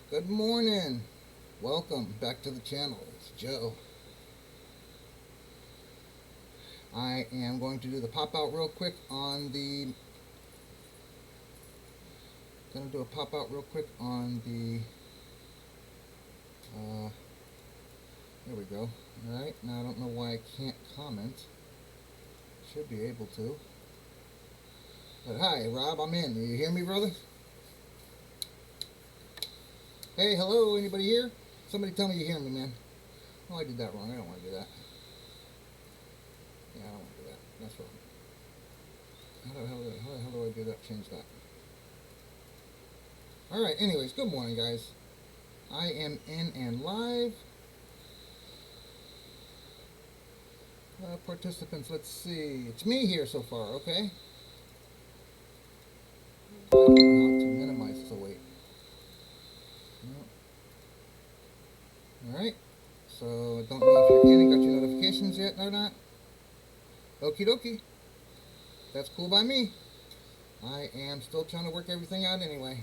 Good morning. Welcome back to the channel. It's Joe. I am going to do the pop out real quick on the. Gonna do a pop out real quick on the. There we go. All right. Now I don't know why I can't comment. Should be able to. But hi, Rob. I'm in. You hear me, brother? Hey, hello. Anybody here? Somebody tell me you hear me, man. Oh, I did that wrong. I don't want to do that. Yeah, I don't want to do that. That's wrong. How the hell do I do that? Change that. All right. Anyways, good morning, guys. I am in and live. Participants, let's see. It's me here so far, okay? I don't know how to minimize, so wait. No. Alright. So, I don't know if you're in and got your notifications yet or not. Okie dokie. That's cool by me. I am still trying to work everything out anyway.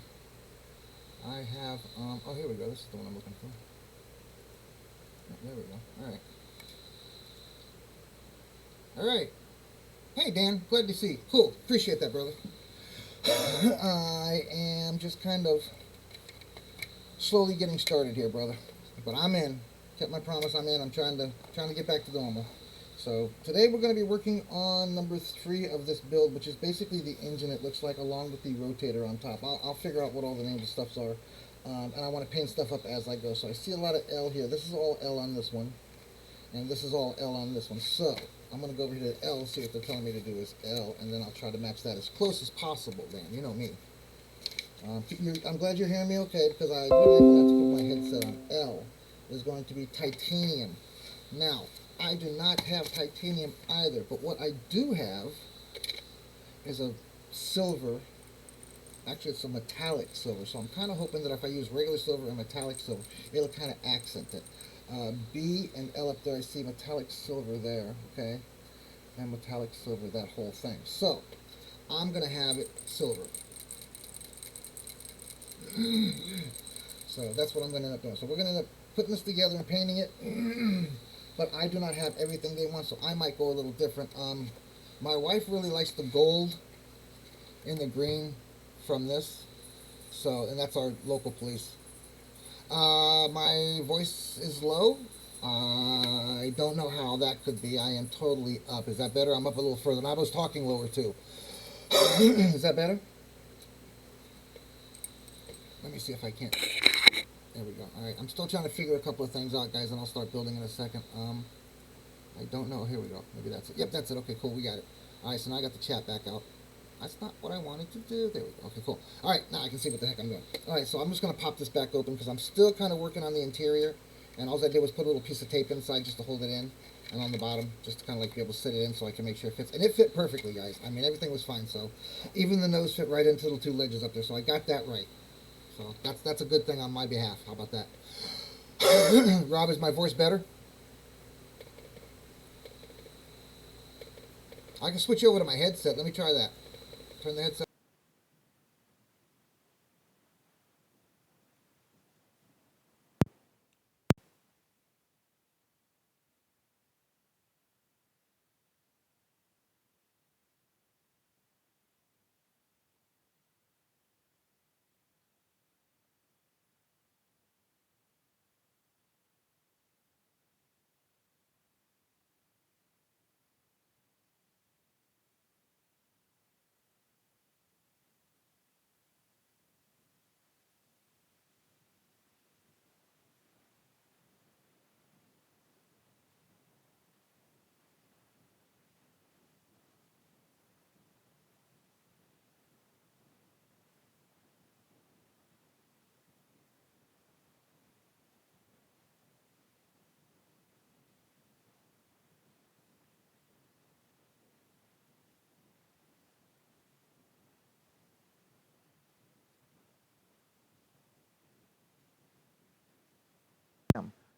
I have, oh, here we go. This is the one I'm looking for. Oh, there we go. Alright. Alright. Hey, Dan. Glad to see you. Cool. Appreciate that, brother. I am just kind of slowly getting started here, brother. But I'm in. Kept my promise. I'm in. I'm trying to get back to normal. So today we're going to be working on number 3 of this build, which is basically the engine. It looks like, along with the rotator on top. I'll figure out what all the names of stuffs are, and I want to paint stuff up as I go. So I see a lot of L here. This is all L on this one, and this is all L on this one. So I'm going to go over here to L, see what they're telling me to do is L, and then I'll try to match that as close as possible. Dan, you know me. I'm glad you're hearing me okay, because I really forgot to put my headset on. L is going to be titanium. Now, I do not have titanium either, but what I do have is a silver. Actually, it's a metallic silver, so I'm kind of hoping that if I use regular silver and metallic silver, it'll kind of accent it. B and L up there, I see metallic silver there, okay? And metallic silver, that whole thing. So, I'm going to have it silver. So that's what I'm going to end up doing. So we're going to end up putting this together and painting it. But I do not have everything they want, so I might go a little different. My wife really likes the gold in the green from this. So, and that's our local police. My voice is low. I don't know how that could be. I am totally up. Is that better? I'm up a little further. And I was talking lower too. Is that better? Let me see if I can. There we go. All right. I'm still trying to figure a couple of things out, guys, and I'll start building in a second. I don't know. Here we go. Maybe that's it. Yep, that's it. Okay, cool. We got it. All right, so now I got the chat back out. That's not what I wanted to do. There we go. Okay, cool. All right, now I can see what the heck I'm doing. All right, so I'm just going to pop this back open because I'm still kind of working on the interior. And all I did was put a little piece of tape inside just to hold it in. And on the bottom, just to kind of like be able to sit it in so I can make sure it fits. And it fit perfectly, guys. I mean, everything was fine. So even the nose fit right into the 2 ledges up there. So I got that right. So that's a good thing on my behalf. How about that? Rob, is my voice better? I can switch over to my headset. Let me try that. Turn the headset.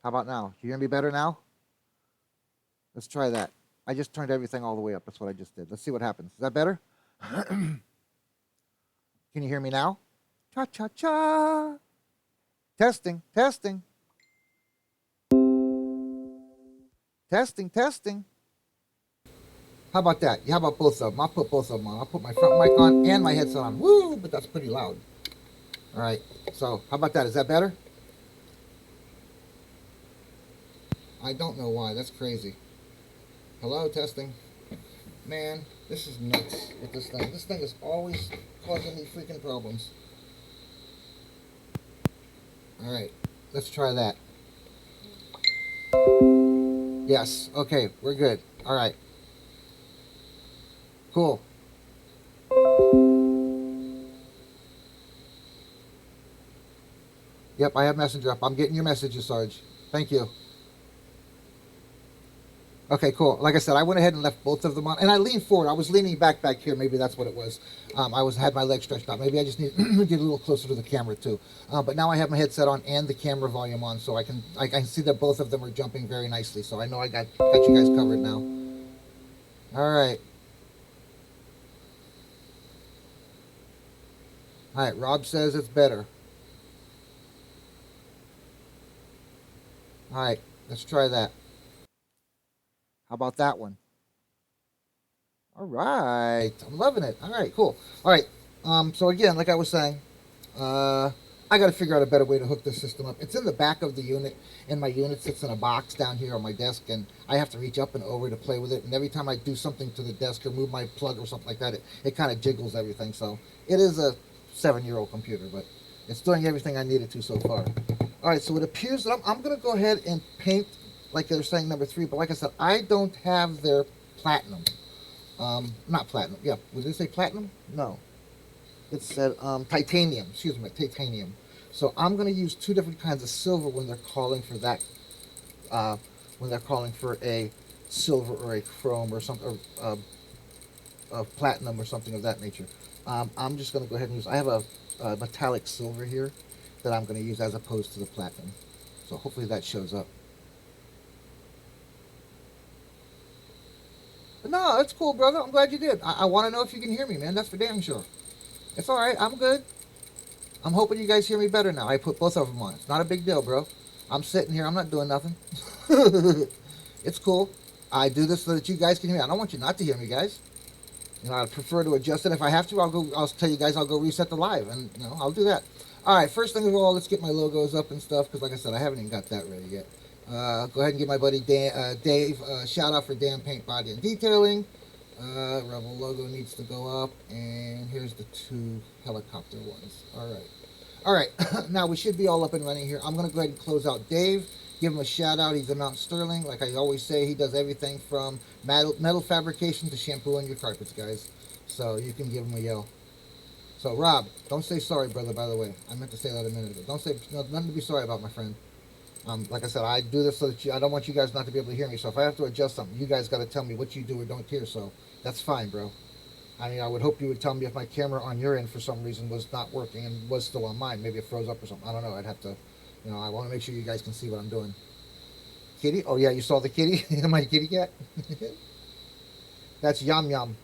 How about now? You hear me better now? Let's try that. I just turned everything all the way up. That's what I just did. Let's see what happens. Is that better? Can you hear me now? Cha cha cha. Testing, testing, testing, testing. How about that? How about both of them? I'll put both of them on. I'll put my front mic on and my headset on. Woo! But that's pretty loud. All right. So how about that? Is that better? I don't know why. That's crazy. Hello, testing. Man, this is nuts with this thing. This thing is always causing me freaking problems. All right. Let's try that. Yes. Okay. We're good. All right. Cool. Yep, I have Messenger up. I'm getting your messages, Sarge. Thank you. Okay, cool. Like I said, I went ahead and left both of them on, and I leaned forward. I was leaning back here. Maybe that's what it was. Had my legs stretched out. Maybe I just need to get a little closer to the camera too. But now I have my headset on and the camera volume on, so I can see that both of them are jumping very nicely. So I know I got you guys covered now. All right. All right. Rob says it's better. All right. Let's try that. How about that one? All right. I'm loving it. All right, cool. All right. So again, like I was saying, I got to figure out a better way to hook this system up. It's in the back of the unit, and my unit sits in a box down here on my desk, and I have to reach up and over to play with it. And every time I do something to the desk or move my plug or something like that, it kind of jiggles everything. So it is a 7-year-old computer, but it's doing everything I needed to so far. All right, so it appears that I'm going to go ahead and paint, like they're saying, number 3. But like I said, I don't have their platinum. Not platinum. Yeah, did it say platinum? No. It said titanium. Excuse me, titanium. So I'm going to use 2 different kinds of silver when they're calling for that. When they're calling for a silver or a chrome or something, or platinum or something of that nature. I'm just going to go ahead and use. I have a metallic silver here that I'm going to use as opposed to the platinum. So hopefully that shows up. No, it's cool, brother. I'm glad you did. I want to know if you can hear me, man. That's for damn sure. It's all right. I'm good. I'm hoping you guys hear me better now. I put both of them on. It's not a big deal, bro. I'm sitting here. I'm not doing nothing. It's cool. I do this so that you guys can hear me. I don't want you not to hear me, guys. You know, I prefer to adjust it. If I have to, I'll tell you guys I'll go reset the live, and you know, I'll do that. All right. First thing of all, let's get my logos up and stuff, because like I said, I haven't even got that ready yet. Go ahead and give my buddy Dave a shout out for Dan Paint Body and Detailing. Rebel logo needs to go up, and here's the 2 helicopter ones. All right. Now we should be all up and running here. I'm gonna go ahead and close out Dave. Give him a shout out. He's in Mount Sterling. Like I always say, he does everything from metal fabrication to shampooing your carpets, guys. So you can give him a yell. So Rob, don't say sorry, brother. By the way, I meant to say that a minute ago. Don't say nothing to be sorry about, my friend. Like I said, I do this so that I don't want you guys not to be able to hear me. So if I have to adjust something, you guys got to tell me what you do or don't hear. So that's fine, bro. I mean, I would hope you would tell me if my camera on your end for some reason was not working and was still on mine. Maybe it froze up or something. I don't know. I'd have to, you know, I want to make sure you guys can see what I'm doing. Kitty? Oh, yeah, you saw the kitty? My kitty cat? That's Yum Yum.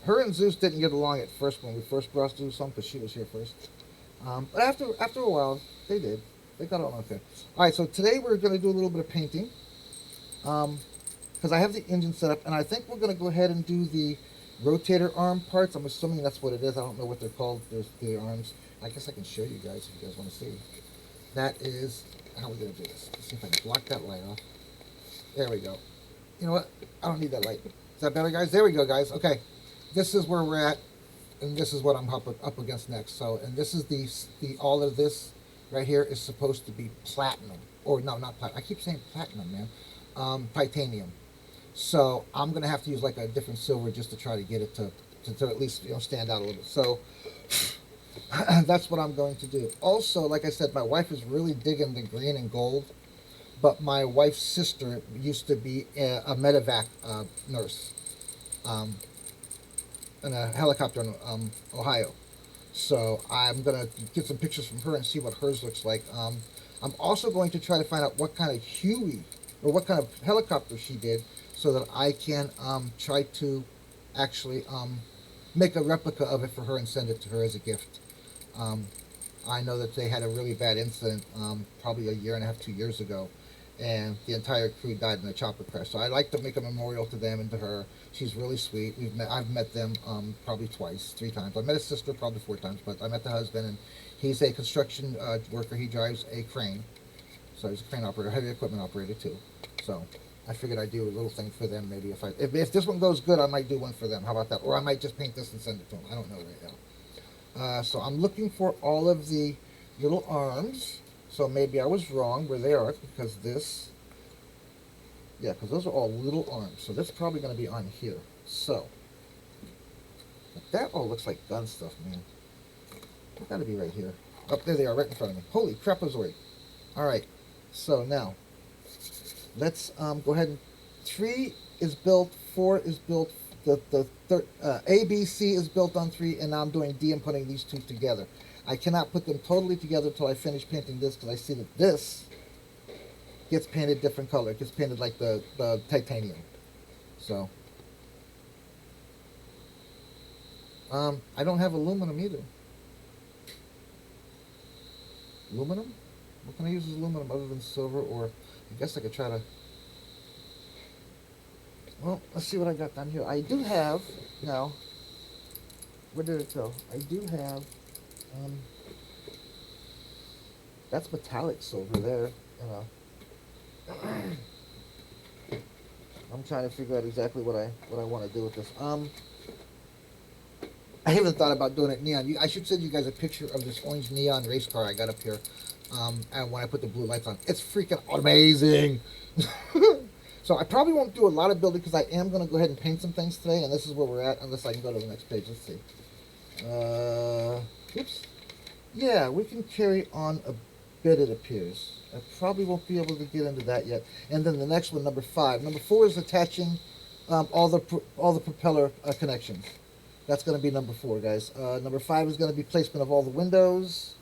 Her and Zeus didn't get along at first when we first brought Zeus on because she was here first. But after a while, they did. They got it on okay. All right, so today we're going to do a little bit of painting. Because I have the engine set up, and I think we're going to go ahead and do the rotator arm parts. I'm assuming that's what it is. I don't know what they're called. There's the arms. I guess I can show you guys if you guys want to see. That is how we're going to do this. Let's see if I can block that light off. There we go. You know what? I don't need that light. Is that better, guys? There we go, guys. Okay. This is where we're at, and this is what I'm up against next. So, and this is the all of this right here is supposed to be platinum. Or no, not platinum. I keep saying platinum, man. Titanium. So I'm gonna have to use like a different silver just to try to get it to at least, you know, stand out a little bit. So that's what I'm going to do. Also, like I said, my wife is really digging the green and gold, but my wife's sister used to be a medevac nurse in a helicopter in Ohio. So I'm gonna get some pictures from her and see what hers looks like. I'm also going to try to find out what kind of Huey or what kind of helicopter she did, so that I can try to actually make a replica of it for her and send it to her as a gift. I know that they had a really bad incident, probably a year and a half, 2 years ago, and the entire crew died in a chopper crash. So I'd like to make a memorial to them and to her. She's really sweet. I've met them probably twice, 3 times. I met his sister probably 4 times, but I met the husband, and he's a construction worker. He drives a crane, so he's a crane operator, heavy equipment operator too. So I figured I'd do a little thing for them. Maybe if this one goes good, I might do one for them. How about that? Or I might just paint this and send it to them. I don't know right now. So I'm looking for all of the little arms. So maybe I was wrong where they are, because this, yeah, because those are all little arms. So that's probably going to be on here. So that all looks like gun stuff, man. It's got to be right here. Oh, there they are, right in front of me. Holy crap-azoid. All right. So now, let's go ahead and 3 is built, 4 is built, A, B, C is built on 3, and now I'm doing D and putting these 2 together. I cannot put them totally together until I finish painting this, because I see that this gets painted different color. It gets painted like the titanium. So, I don't have aluminum either. Aluminum? What can I use as aluminum other than silver? Or I guess I could try to... Well, let's see what I got down here. I do have, now, where did it go? I do have, that's metallic silver there, you know. I'm trying to figure out exactly what I want to do with this. I haven't thought about doing it neon. I should send you guys a picture of this orange neon race car I got up here. And when I put the blue lights on, it's freaking amazing. So I probably won't do a lot of building, because I am going to go ahead and paint some things today, and this is where we're at, unless I can go to the next page. Let's see. Oops. Yeah, we can carry on a bit, it appears. I probably won't be able to get into that yet. And then the next one, number 5. Number 4 is attaching all the propeller connections. That's going to be number 4, guys. Number 5 is going to be placement of all the windows.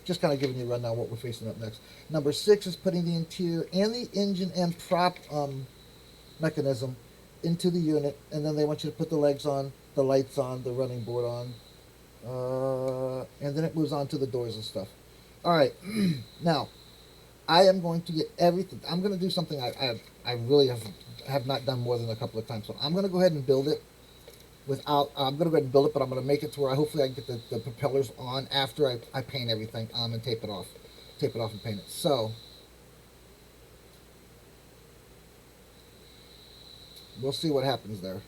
Just kind of giving you a rundown what we're facing up next. Number 6 is putting the interior and the engine and prop mechanism into the unit, and then they want you to put the legs on, the lights on, the running board on, and then it moves on to the doors and stuff. All right, now I am going to get everything. I'm going to do something I really have not done more than a couple of times. So I'm going to go ahead and build it. I'm going to go ahead and build it, but I'm going to make it to where hopefully I can get the propellers on after I paint everything and tape it off. Tape it off and paint it. So, we'll see what happens there.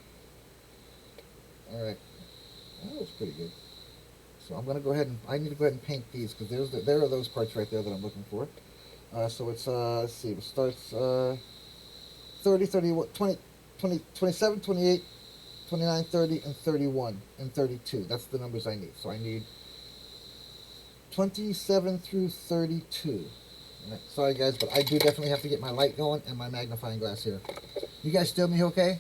Alright. That looks pretty good. So I'm going to go ahead and, I need to go ahead and paint these, because there are those parts right there that I'm looking for. So it's, let's see, it starts 30, 31, 20, 20, 27, 28, 29, 30, and 31, and 32. That's the numbers I need. So I need 27 through 32. Right. Sorry, guys, but I do definitely have to get my light going and my magnifying glass here. You guys still me okay?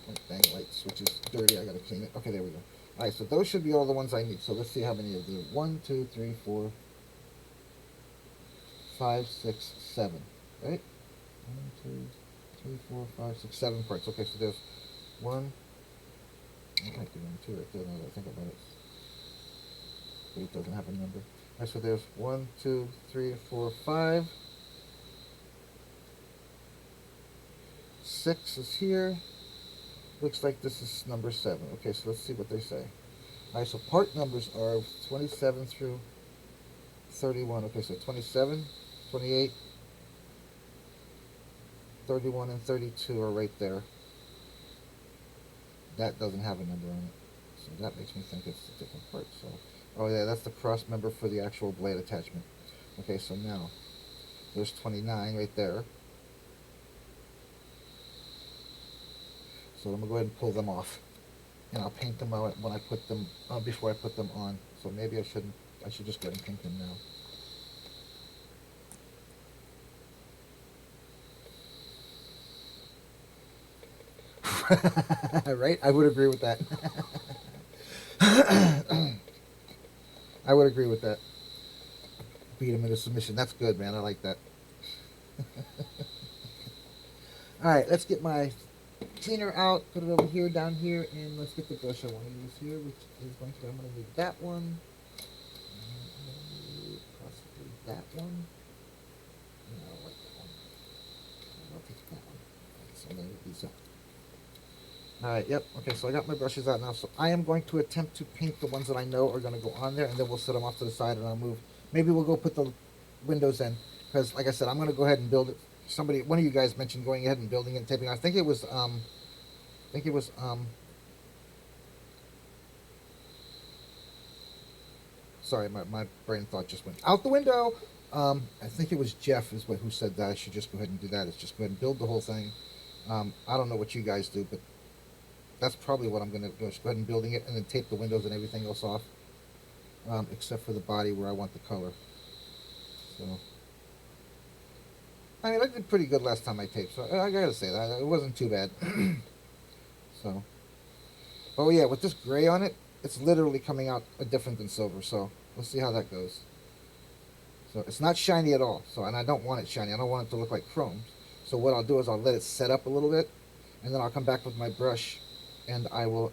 Oh, dang, light switch is dirty. I got to clean it. Okay, there we go. All right, so those should be all the ones I need. So let's see how many of these. 1, 2, 3, 4, 5, 6, 7. Right? 1, 2, 3, 4, 5, 6, 7 parts. Okay, so there's 1. I might be 1, 2 right there now that I think about it. But it doesn't have a number. Alright, so there's 1, 2, 3, 4, 5. 6 is here. Looks like this is number 7. Okay, so let's see what they say. Alright, so part numbers are 27 through 31. Okay, so 27, 28, 31, and 32 are right there. That doesn't have a number on it. So that makes me think it's a different part. So, oh yeah, that's the cross member for the actual blade attachment. Okay, so now there's 29 right there. So I'm gonna go ahead and pull them off, and I'll paint them out when I put them before I put them on. So maybe I should just go ahead and paint them now. Right? I would agree with that. I would agree with that. Beat him into submission. That's good, man. I like that. Alright, let's get my cleaner out, put it over here, down here, and let's get the brush I want to use here, which is going to be, I'm going to need that one, and I'm going to need possibly that one. No, I like that one. I'll take that one. Alright, so I'm going to get these up. Alright, yep, okay, so I got my brushes out now, so I am going to attempt to paint the ones that I know are going to go on there, and then we'll set them off to the side, and I'll move. Maybe we'll go put the windows in, because, like I said, I'm going to go ahead and build it. One of you guys mentioned going ahead and building it and taping. I think it was, sorry, my brain thought just went out the window. I think it was Jeff who said that I should just go ahead and do that. It's just go ahead and build the whole thing. I don't know what you guys do, but that's probably what I'm going to do. Just go ahead and building it and then tape the windows and everything else off, except for the body where I want the color. So, I mean, I did pretty good last time I taped, so I gotta say that. It wasn't too bad. So, oh yeah, with this gray on it, it's literally coming out different than silver, so let's see how that goes. So it's not shiny at all, and I don't want it shiny. I don't want it to look like chrome. So what I'll do is I'll let it set up a little bit, and then I'll come back with my brush, and I will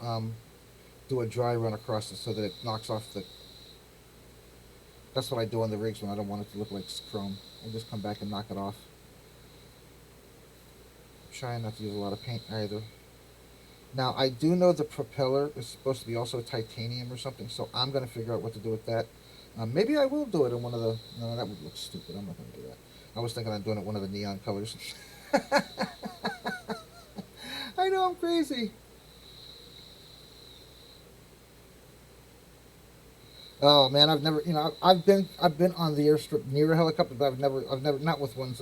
do a dry run across it so that it knocks off the... That's what I do on the rigs when I don't want it to look like chrome. I'll just come back and knock it off. I'm trying not to use a lot of paint either. Now, I do know the propeller is supposed to be also titanium or something, so I'm going to figure out what to do with that. Maybe I will do it in one of the... No, that would look stupid. I'm not going to do that. I was thinking of doing it one of the neon colors. I know, I'm crazy. Oh man, I've never, I've been on the airstrip near a helicopter, but I've never, not with ones,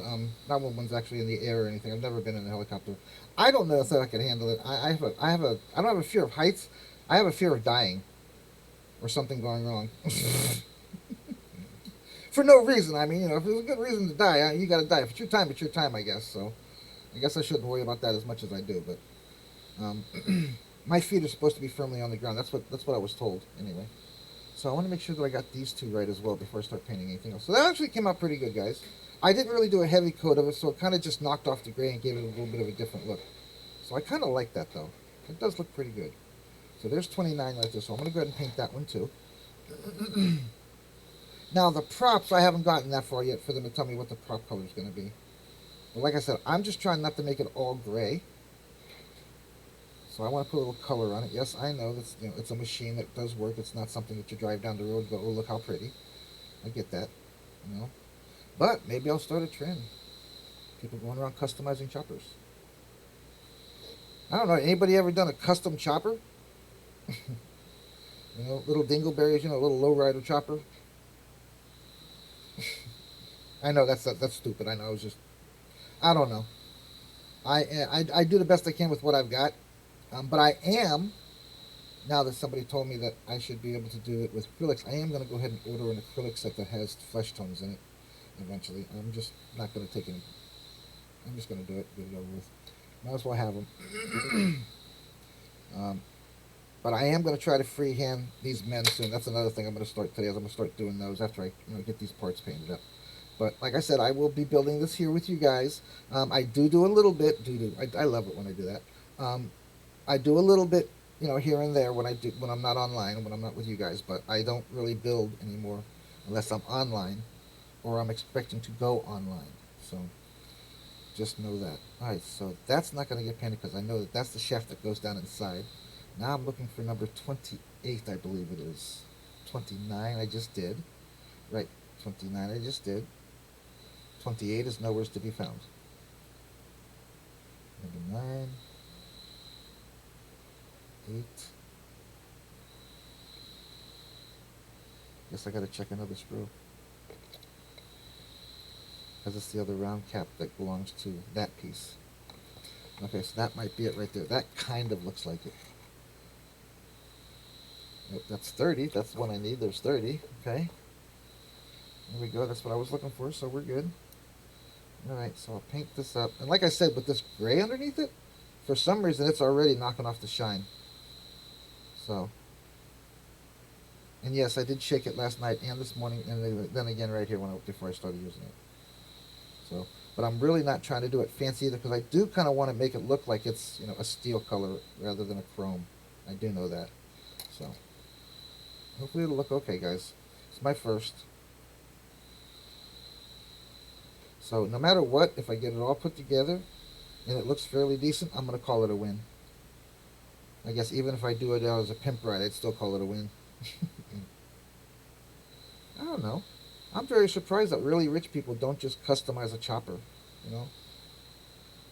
not with ones actually in the air or anything. I've never been in a helicopter. I don't know if I could handle it. I don't have a fear of heights. I have a fear of dying, or something going wrong. For no reason. I mean, if there's a good reason to die, you got to die. If it's your time, I guess. So, I guess I shouldn't worry about that as much as I do. But my feet are supposed to be firmly on the ground. That's what I was told anyway. So I want to make sure that I got these two right as well before I start painting anything else. So that actually came out pretty good, guys. I didn't really do a heavy coat of it, so it kind of just knocked off the gray and gave it a little bit of a different look. So I kind of like that, though. It does look pretty good. So there's 29 right there, so I'm going to go ahead and paint that one, too. Now, the props, I haven't gotten that far yet for them to tell me what the prop color is going to be. But like I said, I'm just trying not to make it all gray. So I want to put a little color on it. Yes, I know that's, it's a machine that does work. It's not something that you drive down the road and go, oh, look how pretty. I get that, But maybe I'll start a trend. People going around customizing choppers. I don't know. Anybody ever done a custom chopper? Little dingleberries, little lowrider chopper. I know that's stupid. I know. I don't know. I do the best I can with what I've got. But I am, now that somebody told me that I should be able to do it with acrylics, I am going to go ahead and order an acrylic set that has flesh tones in it eventually. I'm just not going to take any. I'm just going to do it, get it over with. Might as well have them. But I am going to try to freehand these men soon. That's another thing I'm going to start today. I'm going to start doing those after I get these parts painted up. But like I said, I will be building this here with you guys. I do a little bit. I love it when I do that. I do a little bit, here and there when I'm not online, when I'm not with you guys, but I don't really build anymore unless I'm online or I'm expecting to go online. So just know that. All right, so that's not going to get painted because I know that that's the shaft that goes down inside. Now I'm looking for number 28, I believe it is. 29 I just did. Right, 29 I just did. 28 is nowhere to be found. Number 9. 8. Guess I gotta check another screw. Because it's the other round cap that belongs to that piece. Okay, so that might be it right there. That kind of looks like it. Yep, that's 30. That's the one I need. There's 30. Okay. There we go. That's what I was looking for, so we're good. Alright, so I'll paint this up. And like I said, with this gray underneath it, for some reason it's already knocking off the shine. So, and yes, I did shake it last night and this morning, and then again right here before I started using it. So, but I'm really not trying to do it fancy either, because I do kind of want to make it look like it's, you know, a steel color rather than a chrome. I do know that. So hopefully it'll look okay, guys. It's my first. So no matter what, if I get it all put together and it looks fairly decent, I'm going to call it a win. I guess even if I do it as a pimp ride, I'd still call it a win. I don't know. I'm very surprised that really rich people don't just customize a chopper, you know?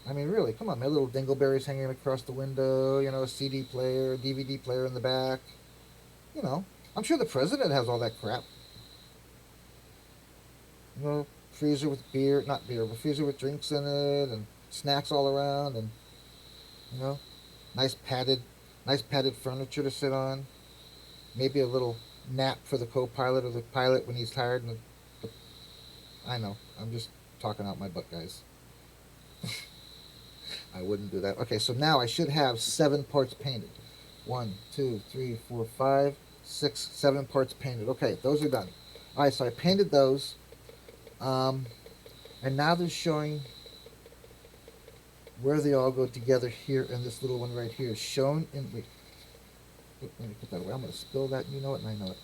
I mean, really, come on, my little dingleberries hanging across the window, you know, a CD player, DVD player in the back. You know, I'm sure the president has all that crap. You know, freezer with beer, not beer, but freezer with drinks in it, and snacks all around, and, you know, nice padded, nice padded furniture to sit on. Maybe a little nap for the co-pilot or the pilot when he's tired. And I know, I'm just talking out my butt, guys. I wouldn't do that. Okay, so now I should have 7 parts painted. 1, 2, 3, 4, 5, 6, 7 parts painted. Okay, those are done. All right, so I painted those. And now they're showing where they all go together here, and this little one right here is shown in... Wait, let me put that away. I'm going to spill that, and you know it, and I know it.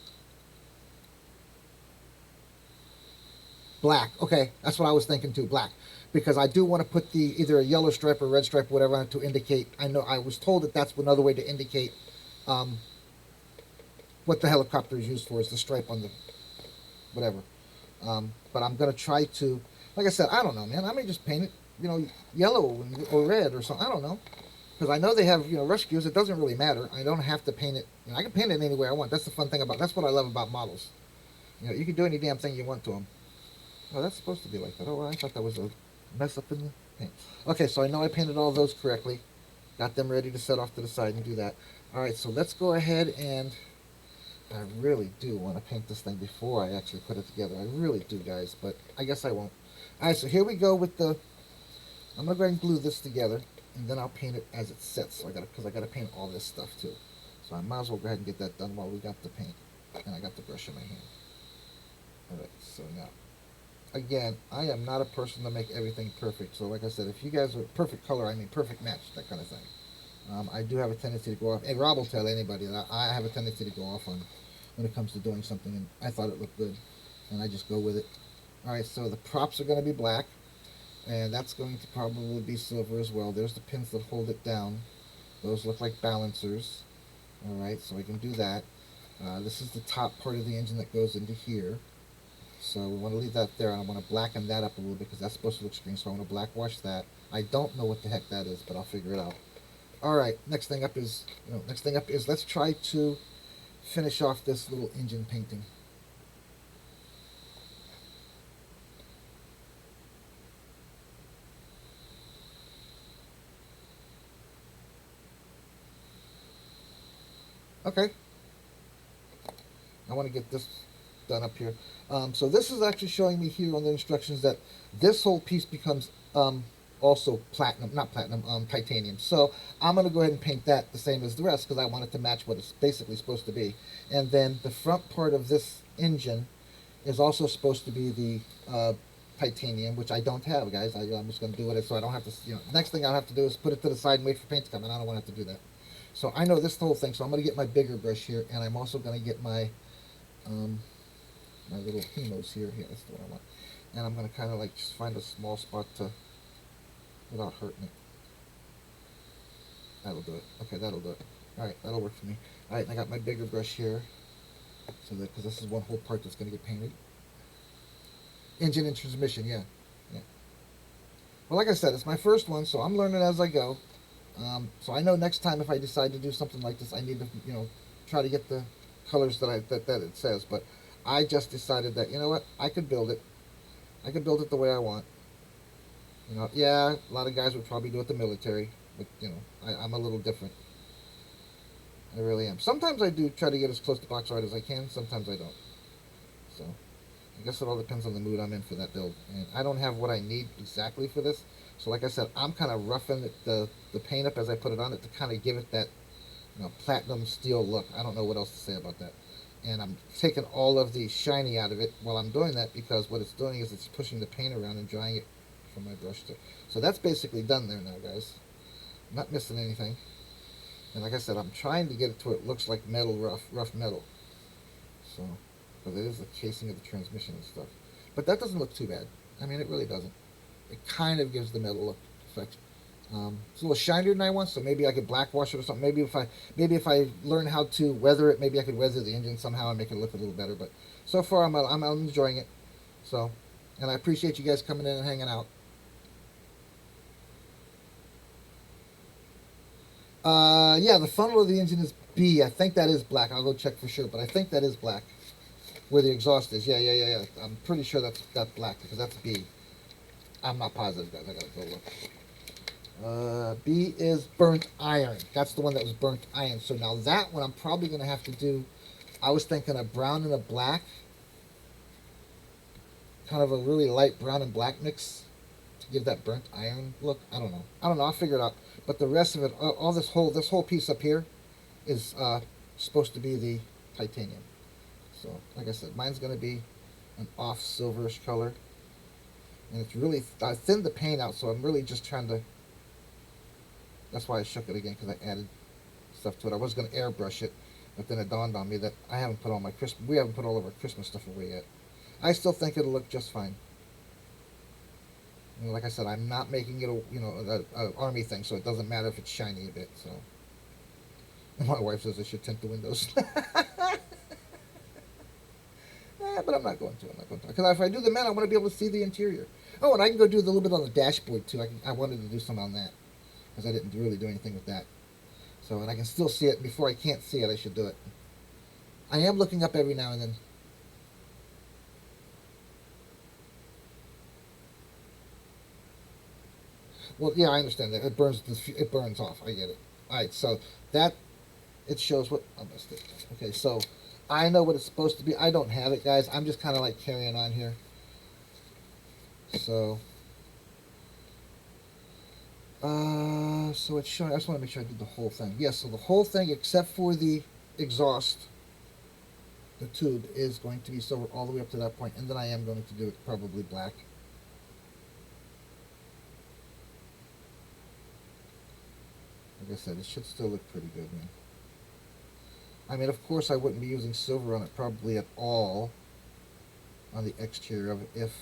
Black. Okay, that's what I was thinking too, black. Because I do want to put the either a yellow stripe or red stripe, whatever, on it to indicate. I know I was told that that's another way to indicate what the helicopter is used for, is the stripe on the whatever. But I'm going to try to, like I said, I don't know, man. I may just paint it, you know, yellow or red or something. I don't know. Because I know they have, you know, rescues. It doesn't really matter. I don't have to paint it. You know, I can paint it any way I want. That's the fun thing about, that's what I love about models. You know, you can do any damn thing you want to them. Oh, that's supposed to be like that. Oh, well, I thought that was a mess up in the paint. Okay, so I know I painted all those correctly. Got them ready to set off to the side and do that. All right, so let's go ahead and... I really do want to paint this thing before I actually put it together. I really do, guys, but I guess I won't. All right, so here we go with the... I'm going to go ahead and glue this together, and then I'll paint it as it sets. So because I got to paint all this stuff, too. So I might as well go ahead and get that done while we got the paint. And I got the brush in my hand. All right, so now... Again, I am not a person to make everything perfect. So like I said, if you guys are perfect color, I mean perfect match, that kind of thing. I do have a tendency to go off, and Rob will tell anybody that I have a tendency to go off on when it comes to doing something, and I thought it looked good, and I just go with it. All right, so the props are going to be black, and that's going to probably be silver as well. There's the pins that hold it down. Those look like balancers. All right, so we can do that. This is the top part of the engine that goes into here. So we want to leave that there, and I want to blacken that up a little bit because that's supposed to look green, so I want to black wash that. I don't know what the heck that is, but I'll figure it out. All right, next thing up is, let's try to finish off this little engine painting. Okay. I want to get this done up here. So this is actually showing me here on the instructions that this whole piece becomes also titanium. So I'm going to go ahead and paint that the same as the rest because I want it to match what it's basically supposed to be. And then the front part of this engine is also supposed to be the titanium, which I don't have, guys. I'm just going to do it so I don't have to, next thing I'll have to do is put it to the side and wait for paint to come, and I don't want to have to do that. So I know this whole thing, so I'm going to get my bigger brush here, and I'm also going to get my my little hemos here. Yeah, that's the one I want. And I'm going to kind of like just find a small spot to, without hurting it. That'll do it. Okay, that'll do it. Alright, that'll work for me. Alright, I got my bigger brush here. So that, because this is one whole part that's going to get painted. Engine and transmission, yeah. Well, like I said, it's my first one, so I'm learning as I go. So I know next time if I decide to do something like this, I need to, try to get the colors that it says. But I just decided that, you know what, I could build it. I could build it the way I want. Yeah, a lot of guys would probably do it the military, but I'm a little different. I really am. Sometimes I do try to get as close to box art as I can. Sometimes I don't. So I guess it all depends on the mood I'm in for that build. And I don't have what I need exactly for this. So like I said, I'm kind of roughing the paint up as I put it on it to kind of give it that platinum steel look. I don't know what else to say about that. And I'm taking all of the shiny out of it while I'm doing that, because what it's doing is it's pushing the paint around and drying it on my brush too. So that's basically done there now, guys. I'm not missing anything. And like I said, I'm trying to get it to where it looks like metal, rough metal. So, because it is the casing of the transmission and stuff. But that doesn't look too bad. I mean, it really doesn't. It kind of gives the metal look effect. It's a little shinier than I want, so maybe I could black wash it or something. Maybe if I learn how to weather it, maybe I could weather the engine somehow and make it look a little better. But so far, I'm enjoying it. So, and I appreciate you guys coming in and hanging out. Yeah, the funnel of the engine is B. I think that is black. I'll go check for sure, but I think that is black. Where the exhaust is. Yeah. I'm pretty sure that's black because that's B. I'm not positive, guys. I gotta go look. B is burnt iron. That's the one that was burnt iron. So now that one I'm probably gonna have to do. I was thinking a brown and a black, kind of a really light brown and black mix to give that burnt iron look. I don't know. I'll figure it out. But the rest of it, all this whole piece up here, is supposed to be the titanium. So, like I said, mine's going to be an off silverish color. And it's really, I thinned the paint out, so I'm really just trying to, that's why I shook it again, because I added stuff to it. I was going to airbrush it, but then it dawned on me that we haven't put all of our Christmas stuff away yet. I still think it'll look just fine. And like I said, I'm not making it a army thing, so it doesn't matter if it's shiny a bit. So, and my wife says I should tint the windows. But I'm not going to. Because if I do the men, I want to be able to see the interior. Oh, and I can go do a little bit on the dashboard too. I wanted to do some on that because I didn't really do anything with that. So, and I can still see it. Before I can't see it, I should do it. I am looking up every now and then. Well, yeah, I understand that. It burns off. I get it. All right, so that, it shows what, I missed it. Okay, so I know what it's supposed to be. I don't have it, guys. I'm just kind of like carrying on here. So, so it's showing, I just want to make sure I did the whole thing. Yes, so the whole thing, except for the exhaust, the tube, is going to be silver all the way up to that point, and then I am going to do it probably black. Like I said, it should still look pretty good, man. I mean, of course, I wouldn't be using silver on it probably at all on the exterior of it if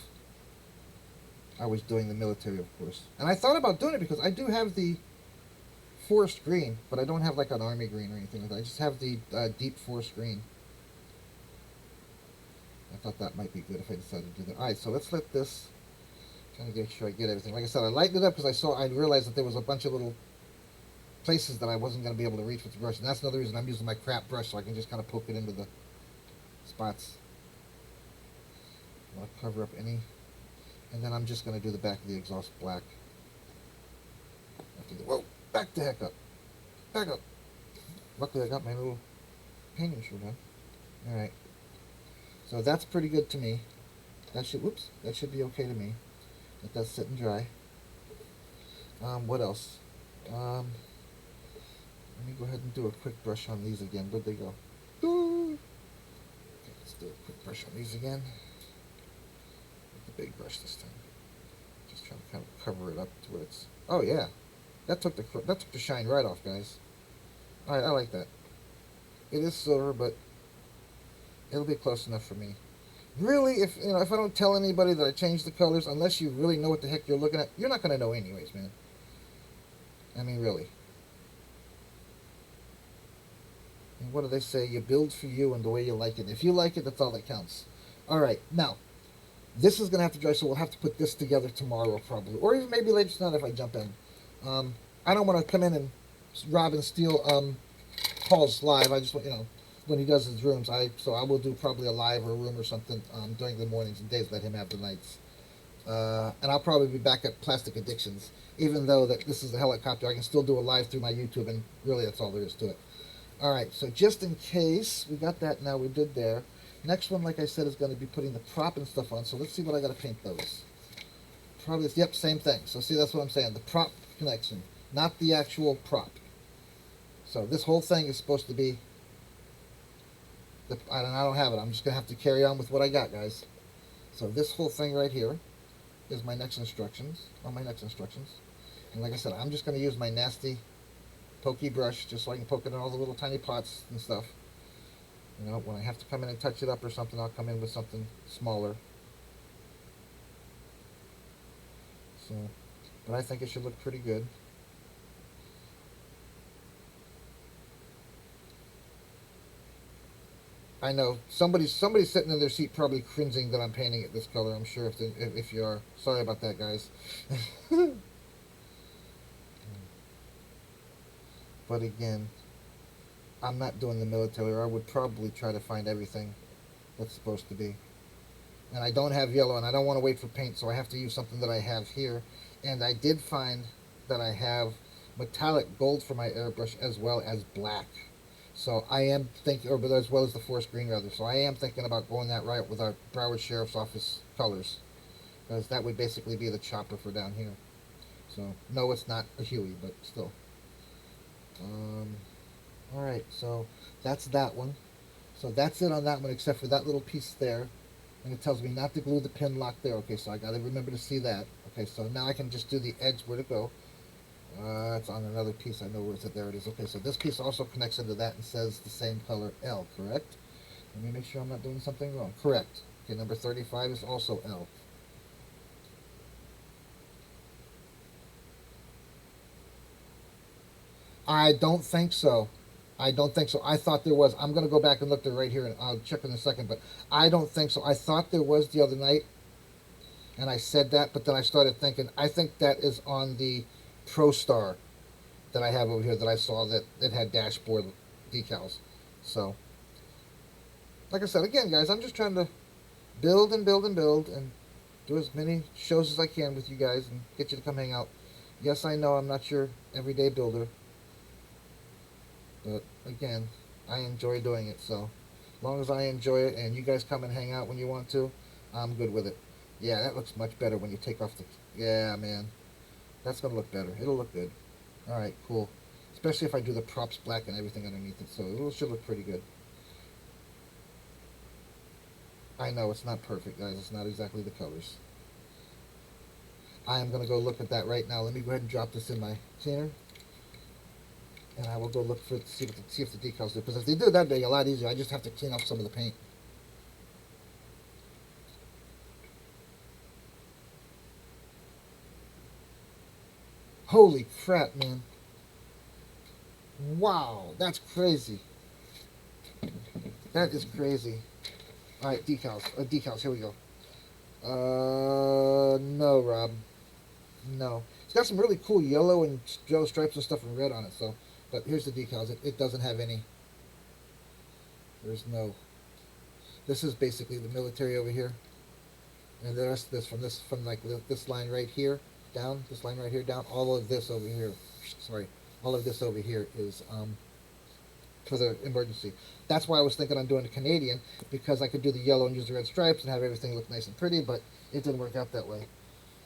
I was doing the military, of course. And I thought about doing it because I do have the forest green, but I don't have like an army green or anything like that. I just have the deep forest green. I thought that might be good if I decided to do that. Alright, so let's let this, trying to make sure I get everything. Like I said, I lightened it up because I realized that there was a bunch of little places that I wasn't going to be able to reach with the brush, and that's another reason I'm using my crap brush, so I can just kind of poke it into the spots. I'll cover up any, and then I'm just going to do the back of the exhaust black. Whoa, back the heck up. Back up. Luckily I got my little painting shoe done. Alright. So that's pretty good to me. That should be okay to me. Let that sit and dry. What else? Let me go ahead and do a quick brush on these again. Where'd they go? Okay, let's do a quick brush on these again. With the big brush this time. Just trying to kind of cover it up to where it's. Oh yeah, that took the shine right off, guys. All right, I like that. It is silver, but it'll be close enough for me. Really, if I don't tell anybody that I changed the colors, unless you really know what the heck you're looking at, you're not gonna know anyways, man. I mean, really. And what do they say? You build for you and the way you like it. If you like it, that's all that counts. All right, now this is gonna have to dry, so we'll have to put this together tomorrow probably, or even maybe later tonight if I jump in. I don't want to come in and rob and steal Paul's live. I just want when he does his rooms. So I will do probably a live or a room or something during the mornings and days. Let him have the nights. And I'll probably be back at Plastic Addictions, even though that this is a helicopter. I can still do a live through my YouTube, and really that's all there is to it. All right, so just in case we got that now, we did there. Next one, like I said, is going to be putting the prop and stuff on. So let's see what I got to paint those. Probably, yep, same thing. So see, that's what I'm saying. The prop connection, not the actual prop. So this whole thing is supposed to be. I don't have it. I'm just going to have to carry on with what I got, guys. So this whole thing right here is my next instructions, And like I said, I'm just going to use my nasty pokey brush just so I can poke it in all the little tiny pots and stuff. You know, when I have to come in and touch it up or something, I'll come in with something smaller. So, but I think it should look pretty good. I know somebody's sitting in their seat probably cringing that I'm painting it this color. I'm sure if you are. Sorry about that, guys. But again, I'm not doing the military. I would probably try to find everything that's supposed to be. And I don't have yellow, and I don't want to wait for paint, so I have to use something that I have here. And I did find that I have metallic gold for my airbrush as well as black. So I am thinking, or but as well as the forest green rather. So I am thinking about going that route with our Broward Sheriff's Office colors, because that would basically be the chopper for down here. So no, it's not a Huey, but still. All right, so that's that one. So that's it on that one, except for that little piece there, and it tells me not to glue the pin lock there. Okay, so I got to remember to see that. Okay, so now I can just do the edge where to go. It's on another piece. I know where it's at. There it is. Okay, so this piece also connects into that and says the same color L, correct? Let me make sure I'm not doing something wrong. Correct. Okay, number 35 is also L. I don't think so. I don't think so. I thought there was. I'm going to go back and look there right here, and I'll check in a second, but I don't think so. I thought there was the other night, and I said that, but then I started thinking, I think that is on the Pro Star that I have over here that I saw that it had dashboard decals. So, like I said, again, guys, I'm just trying to build and build and build and do as many shows as I can with you guys and get you to come hang out. Yes, I know I'm not your everyday builder, but again, I enjoy doing it. So, as long as I enjoy it and you guys come and hang out when you want to, I'm good with it. Yeah, that looks much better when you take off the... Yeah, man. That's going to look better. It'll look good. Alright, cool. Especially if I do the props black and everything underneath it. So it should look pretty good. I know, it's not perfect, guys. It's not exactly the colors. I am going to go look at that right now. Let me go ahead and drop this in my cleaner. And I will go look for see if the decals do. Because if they do, that'd be a lot easier. I just have to clean off some of the paint. Holy crap, man. Wow, that's crazy. That is crazy. Alright, decals. Decals, here we go. No, Rob. No. It's got some really cool yellow and yellow stripes and stuff and red on it, so... But here's the decals. It doesn't have any... There's no... This is basically the military over here. And the rest of this, from like this line right here, down, this line right here, down, all of this over here, sorry, all of this over here is for the emergency. That's why I was thinking on doing a Canadian, because I could do the yellow and use the red stripes and have everything look nice and pretty, but it didn't work out that way.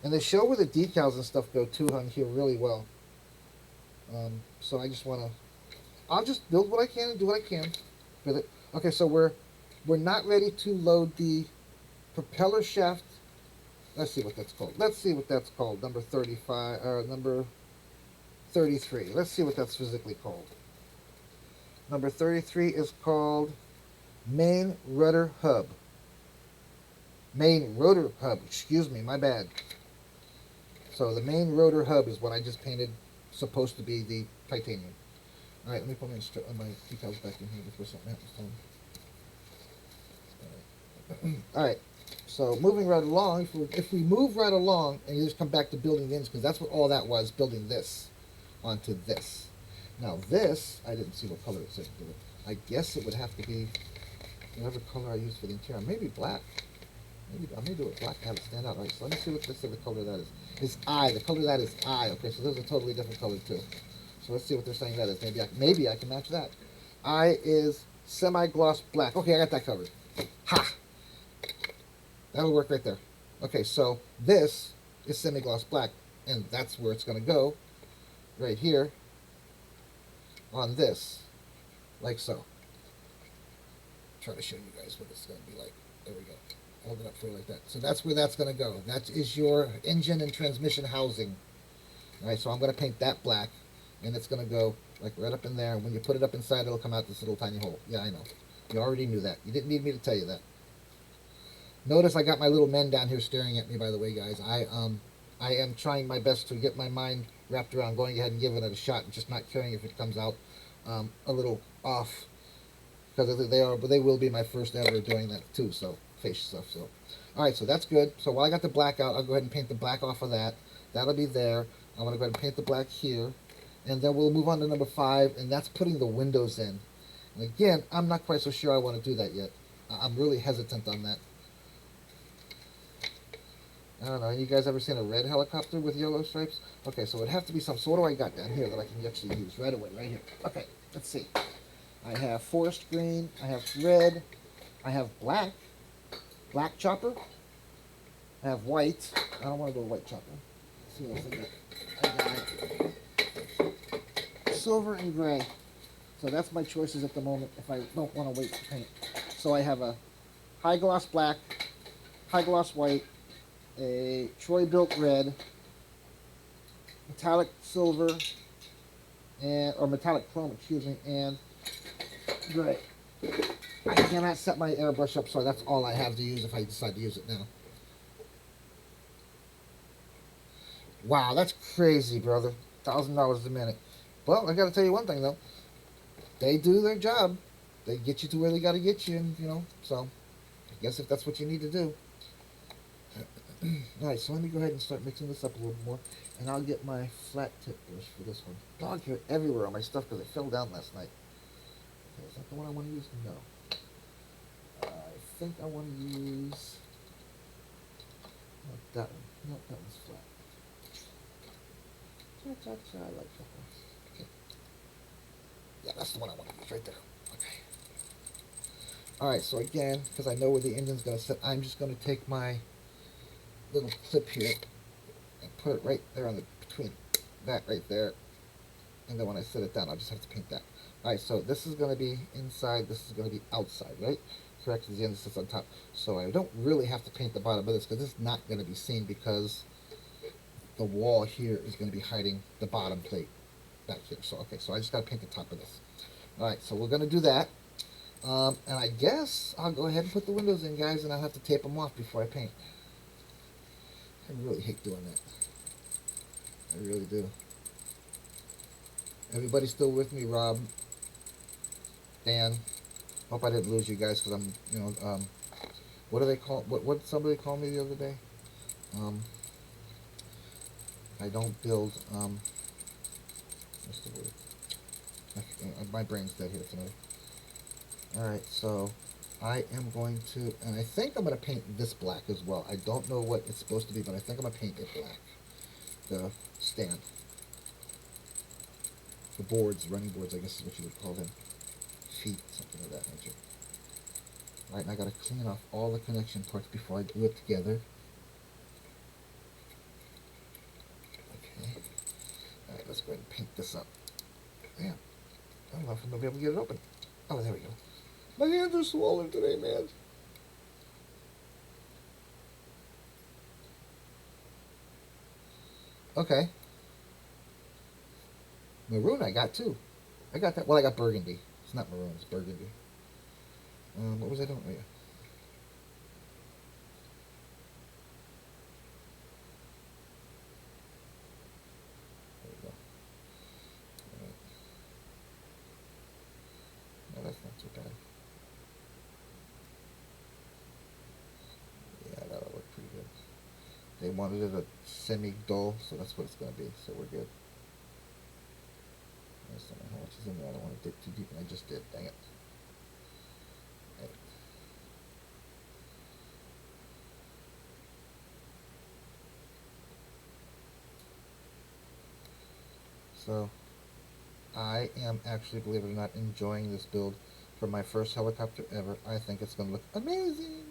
And they show where the decals and stuff go too on here really well. So I just want to, I'll just build what I can and do what I can with it. Okay, so we're not ready to load the propeller shaft. Let's see what that's called. Let's see what that's called. Number 35, number 33. Let's see what that's physically called. Number 33 is called Main Rudder Hub. Main Rotor Hub. Excuse me, my bad. So the main rotor hub is what I just painted, supposed to be the titanium. All right, let me put my decals back in here before something happens to them. All right. So moving right along, if we move right along and you just come back to building the ends, because that's what all that was, building this onto this. Now this, I didn't see what color it said. I guess it would have to be whatever color I used for the interior. Maybe black. Maybe I may do it black to have it stand out. All right, so let me see what this the color that is. It's I. The color that is I. Okay, so those are totally different color too. So let's see what they're saying that is. Maybe I can match that. I is semi-gloss black. Okay, I got that covered. Ha! That'll work right there. Okay, so this is semi-gloss black, and that's where it's going to go, right here, on this, like so. Try to show you guys what it's going to be like. There we go. hold it up for you like that. So that's where that's going to go. That is your engine and transmission housing. All right, so I'm going to paint that black, and it's going to go like right up in there. And when you put it up inside, it'll come out this little tiny hole. Yeah, I know. You already knew that. You didn't need me to tell you that. Notice I got my little men down here staring at me, by the way, guys. I am trying my best to get my mind wrapped around going ahead and giving it a shot and just not caring if it comes out a little off, because they will be my first ever doing that too. So face stuff. So, all right, so that's good. So while I got the black out, I'll go ahead and paint the black off of that. That'll be there. I'm gonna go ahead and paint the black here, and then we'll move on to number 5, and that's putting the windows in. And again, I'm not quite so sure I want to do that yet. I'm really hesitant on that. I don't know. You guys ever seen a red helicopter with yellow stripes? Okay, so it'd have to be some. So what do I got down here that I can actually use right away, right here? Okay, let's see. I have forest green. I have red. I have black. Black chopper. I have white. I don't want to go white chopper. Let's see what else I got. I got silver and gray. So that's my choices at the moment if I don't want to wait to paint. So I have a high gloss black, high gloss white, a Troy built red, metallic silver, or metallic chrome, excuse me, and gray. I cannot set my airbrush up, so that's all I have to use if I decide to use it now. Wow, that's crazy, brother. $1,000 a minute. Well, I got to tell you one thing though. They do their job. They get you to where they got to get you, and so I guess if that's what you need to do. Alright, so let me go ahead and start mixing this up a little more, and I'll get my flat tip brush for this one. Dog hair everywhere on my stuff because it fell down last night. Okay, is that the one I want to use? No. I think I want to use that one. No, that one's flat. I like that one. Okay. Yeah, that's the one I want to use right there. Okay. Alright, so again, because I know where the engine's going to sit, I'm just going to take my little clip here and put it right there on the between that right there, and then when I set it down I'll just have to paint that. Alright, so this is going to be inside, this is going to be outside, right? Correct, because the end sits on top. So I don't really have to paint the bottom of this because it's not going to be seen because the wall here is going to be hiding the bottom plate back here. So okay, so I just got to paint the top of this. Alright, so we're going to do that. And I guess I'll go ahead and put the windows in, guys, and I'll have to tape them off before I paint. I really hate doing that. I really do. Everybody still with me? Rob, Dan. Hope I didn't lose you guys because I'm, what do they call? What did somebody call me the other day? I don't build. What's the word? My brain's dead here tonight. All right, so I am going to, and I think I'm going to paint this black as well. I don't know what it's supposed to be, but I think I'm going to paint it black. The stand. The boards, running boards, I guess is what you would call them. Feet, something of that nature. Alright, and I got to clean off all the connection parts before I glue it together. Okay. Alright, let's go ahead and paint this up. Damn. I don't know if I'm going to be able to get it open. Oh, there we go. My hands are swollen today, man. Okay. Maroon I got too. I got that. Well, I got burgundy. It's not maroon, it's burgundy. What was I doing? Oh, yeah. There we go. Alright. No, that's not too bad. Yeah, that'll work pretty good. They wanted it a semi-dull, so that's what it's going to be, so we're good. I just don't know how much is in there. I don't want to dig too deep, and I just did. Dang it. Right. So, I am actually, believe it or not, enjoying this build for my first helicopter ever. I think it's going to look amazing.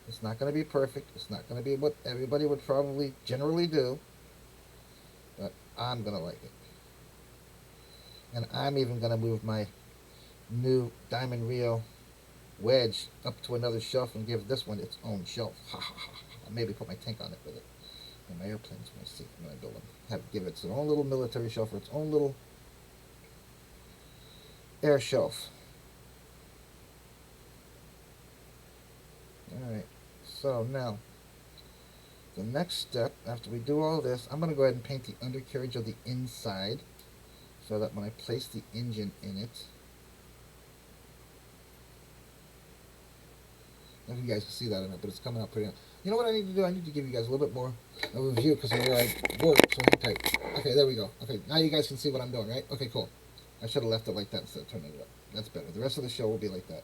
It's not going to be perfect. It's not going to be what everybody would probably generally do, but I'm going to like it. And I'm even going to move my new Diamond Rio wedge up to another shelf and give this one its own shelf. Ha ha ha. I'll maybe put my tank on it with it. And my airplanes when I see when I build them. Give it its own little military shelf or its own little air shelf. Alright, so now the next step, after we do all this, I'm going to go ahead and paint the undercarriage of the inside so that when I place the engine in it, I don't know if you guys can see that or not, but it's coming out pretty nice. You know what I need to do? I need to give you guys a little bit more of a review because of where I work, so hang tight. Okay, there we go. Okay, now you guys can see what I'm doing, right? Okay, cool. I should have left it like that instead of turning it up. That's better. The rest of the show will be like that.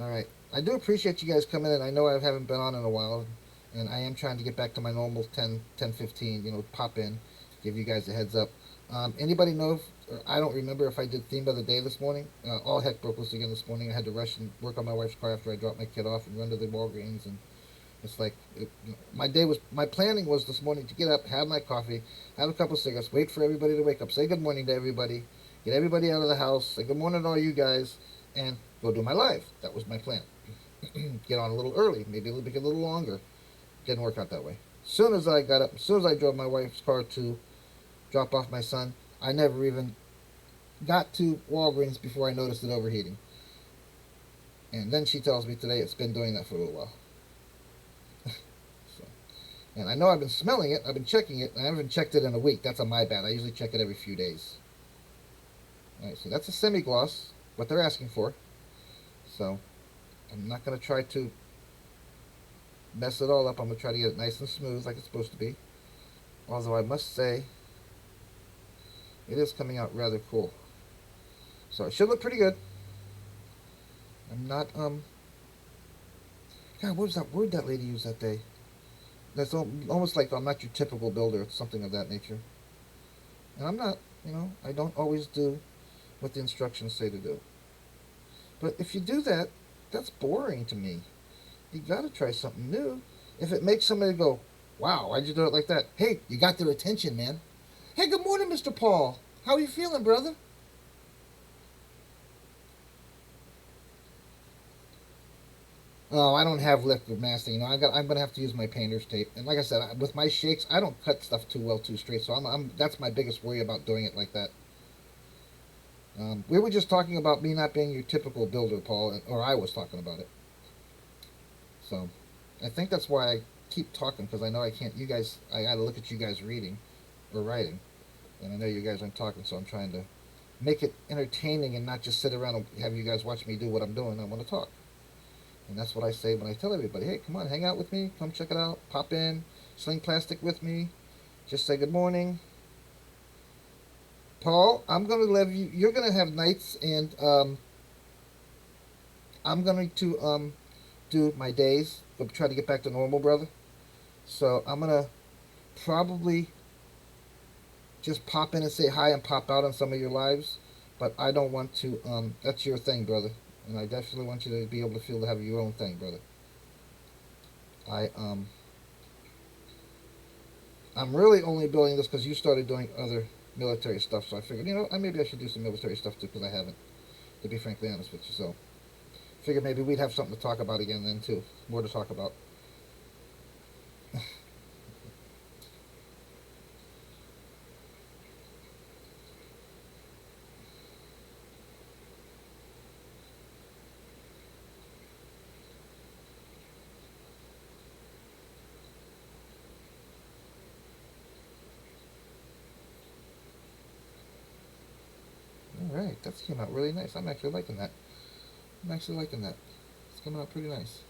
Alright, I do appreciate you guys coming in. I know I haven't been on in a while, and I am trying to get back to my normal 10-15, you know, pop in, give you guys a heads up. Anybody know, I don't remember if I did theme of the day this morning. All heck broke loose again this morning. I had to rush and work on my wife's car after I dropped my kid off and run to the Walgreens, and it's like, my planning was this morning to get up, have my coffee, have a couple cigarettes, wait for everybody to wake up, say good morning to everybody, get everybody out of the house, say good morning to all you guys, and go do my live. That was my plan. Get on a little early, maybe a little longer. Didn't work out that way. As soon as I got up, as soon as I drove my wife's car to drop off my son, I never even got to Walgreens before I noticed it overheating. And then she tells me today it's been doing that for a little while. So, and I know I've been smelling it, I've been checking it, and I haven't checked it in a week. That's on my bad. I usually check it every few days. Alright, so that's a semi-gloss, what they're asking for. So, I'm not going to try to mess it all up. I'm going to try to get it nice and smooth like it's supposed to be. Although I must say, it is coming out rather cool. So it should look pretty good. I'm not, God, what was that word that lady used that day? That's almost like I'm not your typical builder, something of that nature. And I'm not, you know, I don't always do what the instructions say to do. But if you do that, that's boring to me. You gotta try something new. If it makes somebody go, wow, why'd you do it like that? Hey, you got their attention, man. Hey, good morning, Mr. Paul. How are you feeling, brother? Oh, I don't have liquid masking. You know, I'm gonna have to use my painter's tape. And like I said, with my shakes, I don't cut stuff too well, too straight. So that's my biggest worry about doing it like that. We were just talking about me not being your typical builder, Paul, or I was talking about it. So, I think that's why I keep talking, because I know I can't. You guys, I gotta look at you guys reading or writing, and I know you guys aren't talking, so I'm trying to make it entertaining and not just sit around and have you guys watch me do what I'm doing. I want to talk. And that's what I say when I tell everybody, hey, come on, hang out with me, come check it out, pop in, sling plastic with me, just say good morning. Paul, I'm going to leave you, you're going to have nights, and I'm going to do my days, but try to get back to normal, brother. So I'm going to probably just pop in and say hi and pop out on some of your lives, but I don't want to, that's your thing, brother. And I definitely want you to be able to feel to have your own thing, brother. I'm really only building this because you started doing other military stuff, so I figured, you know, maybe I should do some military stuff too, because I haven't, to be frankly honest with you. So, figured maybe we'd have something to talk about again then too, more to talk about. Alright, that came out really nice. I'm actually liking that. It's coming out pretty nice.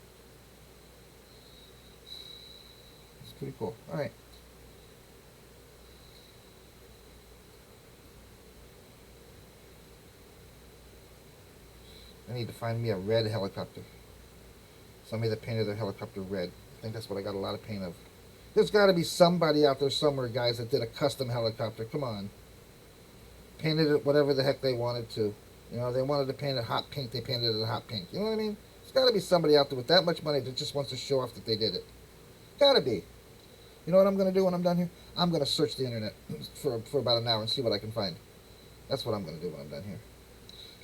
It's pretty cool. Alright. I need to find me a red helicopter. Somebody that painted their helicopter red. I think that's what I got a lot of paint of. There's got to be somebody out there somewhere, guys, that did a custom helicopter. Come on. Painted it whatever the heck they wanted to. You know, they wanted to paint it hot pink, they painted it hot pink. You know what I mean? There's got to be somebody out there with that much money that just wants to show off that they did it. Got to be. You know what I'm going to do when I'm done here? I'm going to search the internet for about an hour and see what I can find. That's what I'm going to do when I'm done here.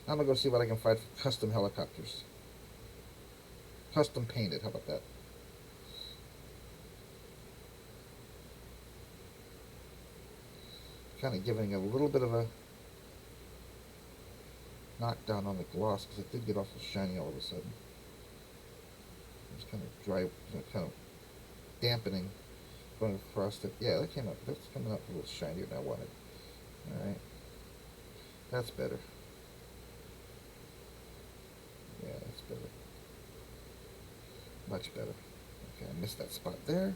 I'm going to go see what I can find for custom helicopters. custom painted. How about that? Kind of giving a little bit of a knockdown on the gloss because it did get awful shiny all of a sudden. It's kind of dry, kind of dampening going across it. Yeah, that came up. That's coming up a little shinier than I wanted. All right, that's better. Yeah, that's better. Much better. Okay, I missed that spot there.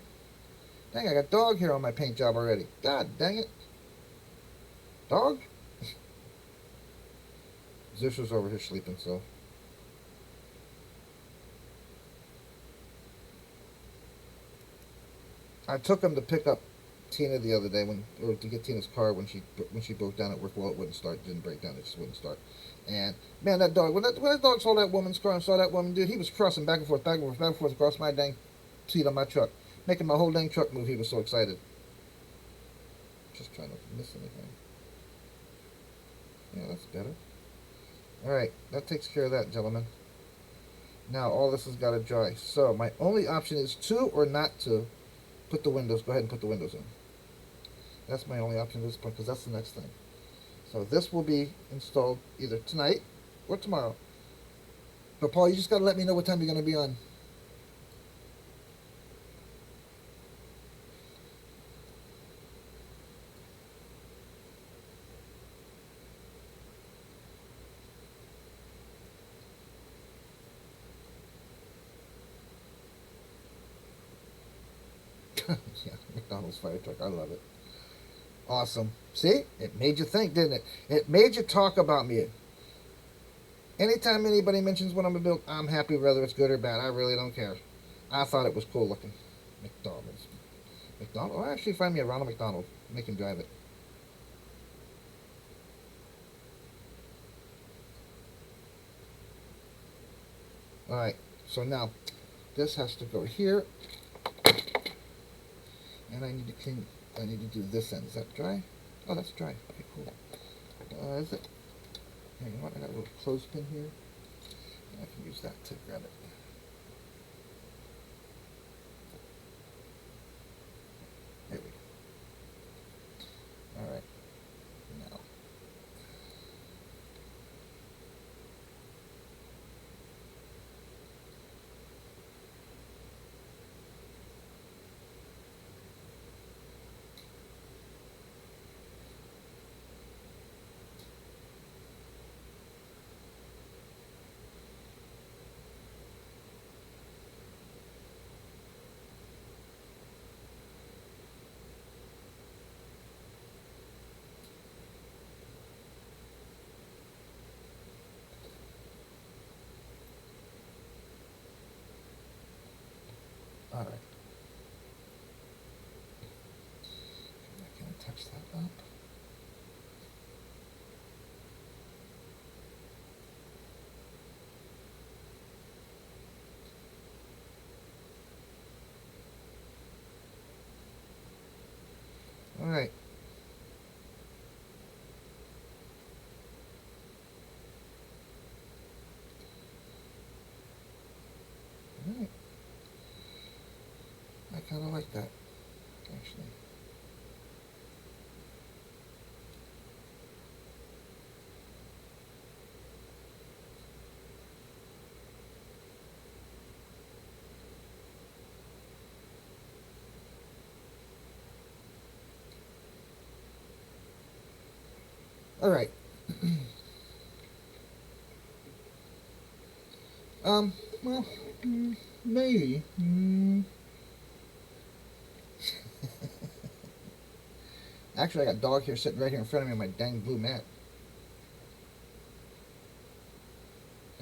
Dang, I got dog hair on my paint job already. God dang it. Dog? Zeus was over here sleeping, so. I took him to pick up Tina the other day or to get Tina's car when she broke down at work. Well, it wouldn't start. Didn't break down. It just wouldn't start. And man, that dog. When that dog saw that woman's car and saw that woman, dude, he was crossing back and forth, back and forth, back and forth across my dang seat on my truck, making my whole dang truck move. He was so excited. Just trying to miss anything. Yeah, that's better. All right, that takes care of that, gentlemen. Now all this has got to dry. So my only option is to or not to put the windows. Go ahead and put the windows in. That's my only option at this point because that's the next thing. So this will be installed either tonight or tomorrow. But Paul, you just got to let me know what time you're going to be on. Yeah, McDonald's fire truck. I love it. Awesome. See? It made you think, didn't it? It made you talk about me. Anytime anybody mentions what I'm going to build, I'm happy whether it's good or bad. I really don't care. I thought it was cool looking. McDonald's. McDonald's? I'll actually find me a Ronald McDonald. Make him drive it. Alright. So now, this has to go here. And I need to clean, I need to do this end. Is that dry? Oh, that's dry. Okay, cool. Is it? Hey, you know what? I got a little clothespin here. I can use that to grab it. There we go. Alright. Now. Alright. Can I touch that up? Alright. Alright. I kind of like that, actually. All right. Well, maybe. Actually, I got dog hair sitting right here in front of me on my dang blue mat.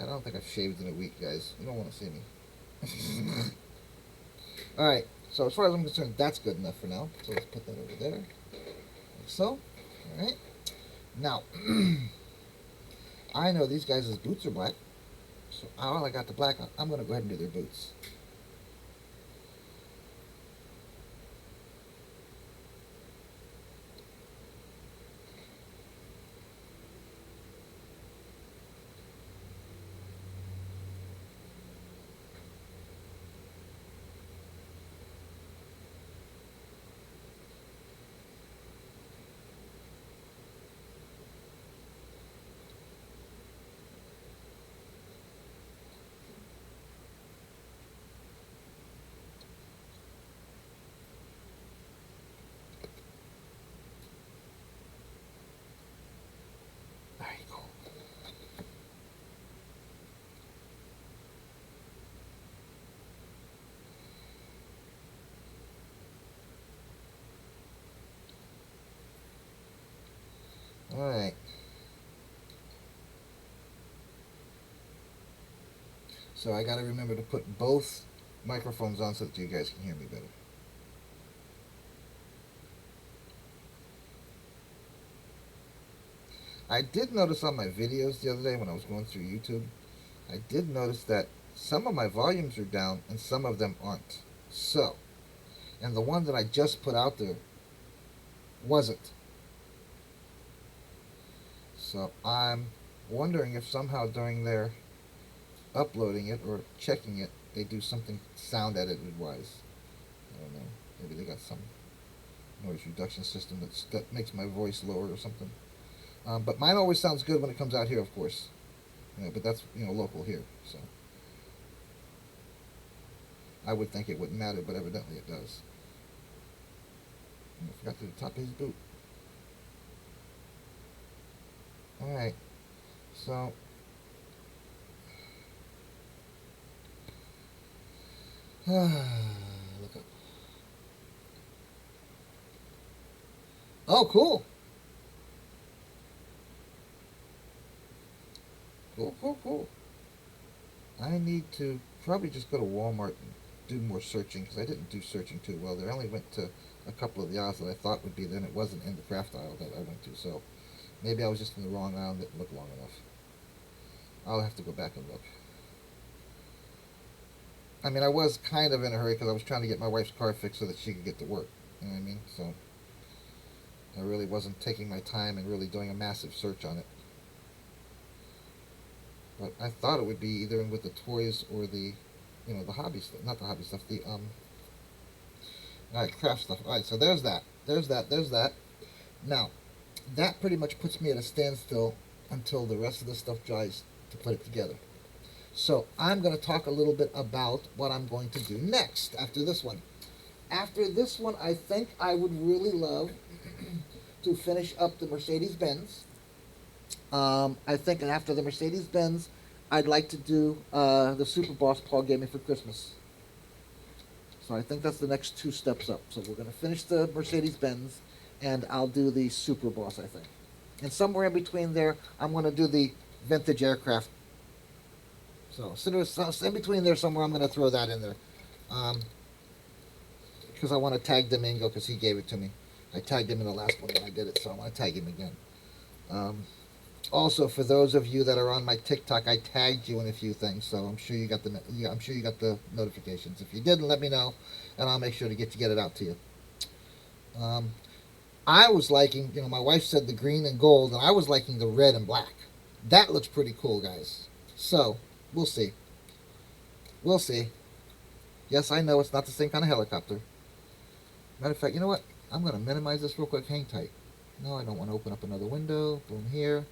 I don't think I've shaved in a week, guys. You don't want to see me. Alright, so as far as I'm concerned, that's good enough for now. So let's put that over there. Like so. Alright. Now, I know these guys' boots are black. So while I got the black on, I'm going to go ahead and do their boots. Alright. So I gotta remember to put both microphones on so that you guys can hear me better. I did notice on my videos the other day when I was going through YouTube, I did notice that some of my volumes are down and some of them aren't. So, and the one that I just put out there wasn't. So I'm wondering if somehow during their uploading it or checking it, they do something sound edited wise. I don't know. Maybe they got some noise reduction system that makes my voice lower or something. But mine always sounds good when it comes out here, of course. But that's, local here. So I would think it wouldn't matter, but evidently it does. I forgot to do the top of his boot. Alright. So look up. Oh, cool. Cool. I need to probably just go to Walmart and do more searching, because I didn't do searching too well there. I only went to a couple of the aisles that I thought would be there, and it wasn't in the craft aisle that I went to, so maybe I was just in the wrong aisle and didn't look long enough. I'll have to go back and look. I mean, I was kind of in a hurry because I was trying to get my wife's car fixed so that she could get to work. You know what I mean? So I really wasn't taking my time and really doing a massive search on it. But I thought it would be either in with the toys or the, the hobby stuff. Not the hobby stuff, the, alright, craft stuff. Alright, so there's that. There's that. Now, that pretty much puts me at a standstill until the rest of the stuff dries to put it together. So I'm going to talk a little bit about what I'm going to do next after this one. After this one, I think I would really love to finish up the Mercedes-Benz. I think after the Mercedes-Benz, I'd like to do the Super Boss Paul gave me for Christmas. So I think that's the next 2 steps up. So we're going to finish the Mercedes-Benz, and I'll do the Super Boss, I think. And somewhere in between there, I'm going to do the vintage aircraft. So in between there somewhere, I'm going to throw that in there. Because I want to tag Domingo because he gave it to me. I tagged him in the last one when I did it, so I want to tag him again. Also, for those of you that are on my TikTok, I tagged you in a few things, so I'm sure you got the notifications. If you didn't, let me know, and I'll make sure to get it out to you. I was liking, my wife said the green and gold, and I was liking the red and black. That looks pretty cool, guys. So we'll see. Yes, I know it's not the same kind of helicopter. Matter of fact, you know what? I'm going to minimize this real quick. Hang tight. No, I don't want to open up another window. Boom here.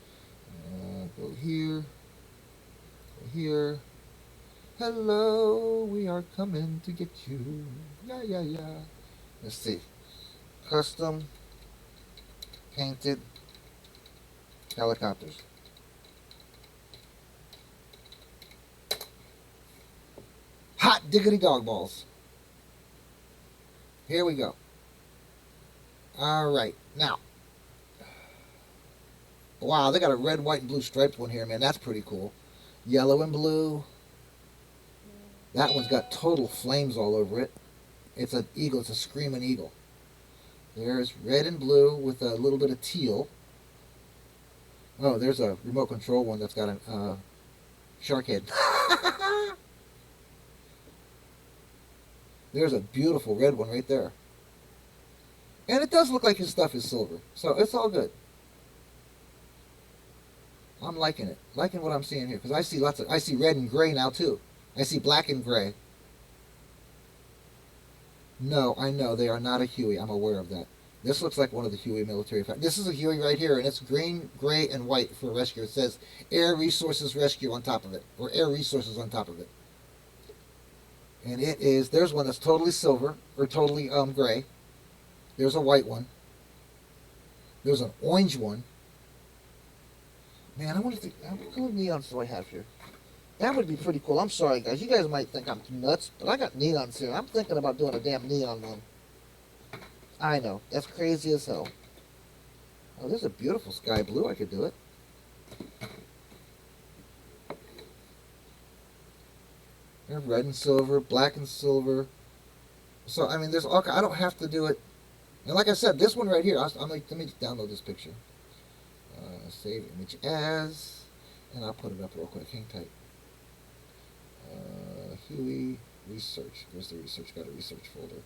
Go here. Go here. Hello, we are coming to get you. Yeah. Let's see. Custom painted helicopters. Hot diggity dog balls. Here we go. All right, now. Wow, they got a red, white, and blue striped one here, man. That's pretty cool. Yellow and blue. That one's got total flames all over it. It's an eagle. It's a screaming eagle. There's red and blue with a little bit of teal. Oh, there's a remote control one that's got a shark head. There's a beautiful red one right there. And it does look like his stuff is silver. So it's all good. I'm liking it. Liking what I'm seeing here. Because I see red and gray now too. I see black and gray. No, I know they are not a Huey. I'm aware of that. This looks like one of the Huey military. This is a Huey right here, and it's green, gray, and white for rescue. It says Air Resources Rescue on top of it, or Air Resources on top of it. And it is, there's one that's totally silver, or totally gray. There's a white one. There's an orange one. Man, I wonder what color neons do I have here? That would be pretty cool. I'm sorry, guys. You guys might think I'm nuts, but I got neons here. I'm thinking about doing a damn neon one. I know. That's crazy as hell. Oh, this is a beautiful sky blue. I could do it. Red and silver, black and silver. So, I mean, there's all. I don't have to do it. And like I said, this one right here, I'm like, let me download this picture. Save image as, and I'll put it up real quick. Hang tight. Huey, research. Where's the research? Got a research folder.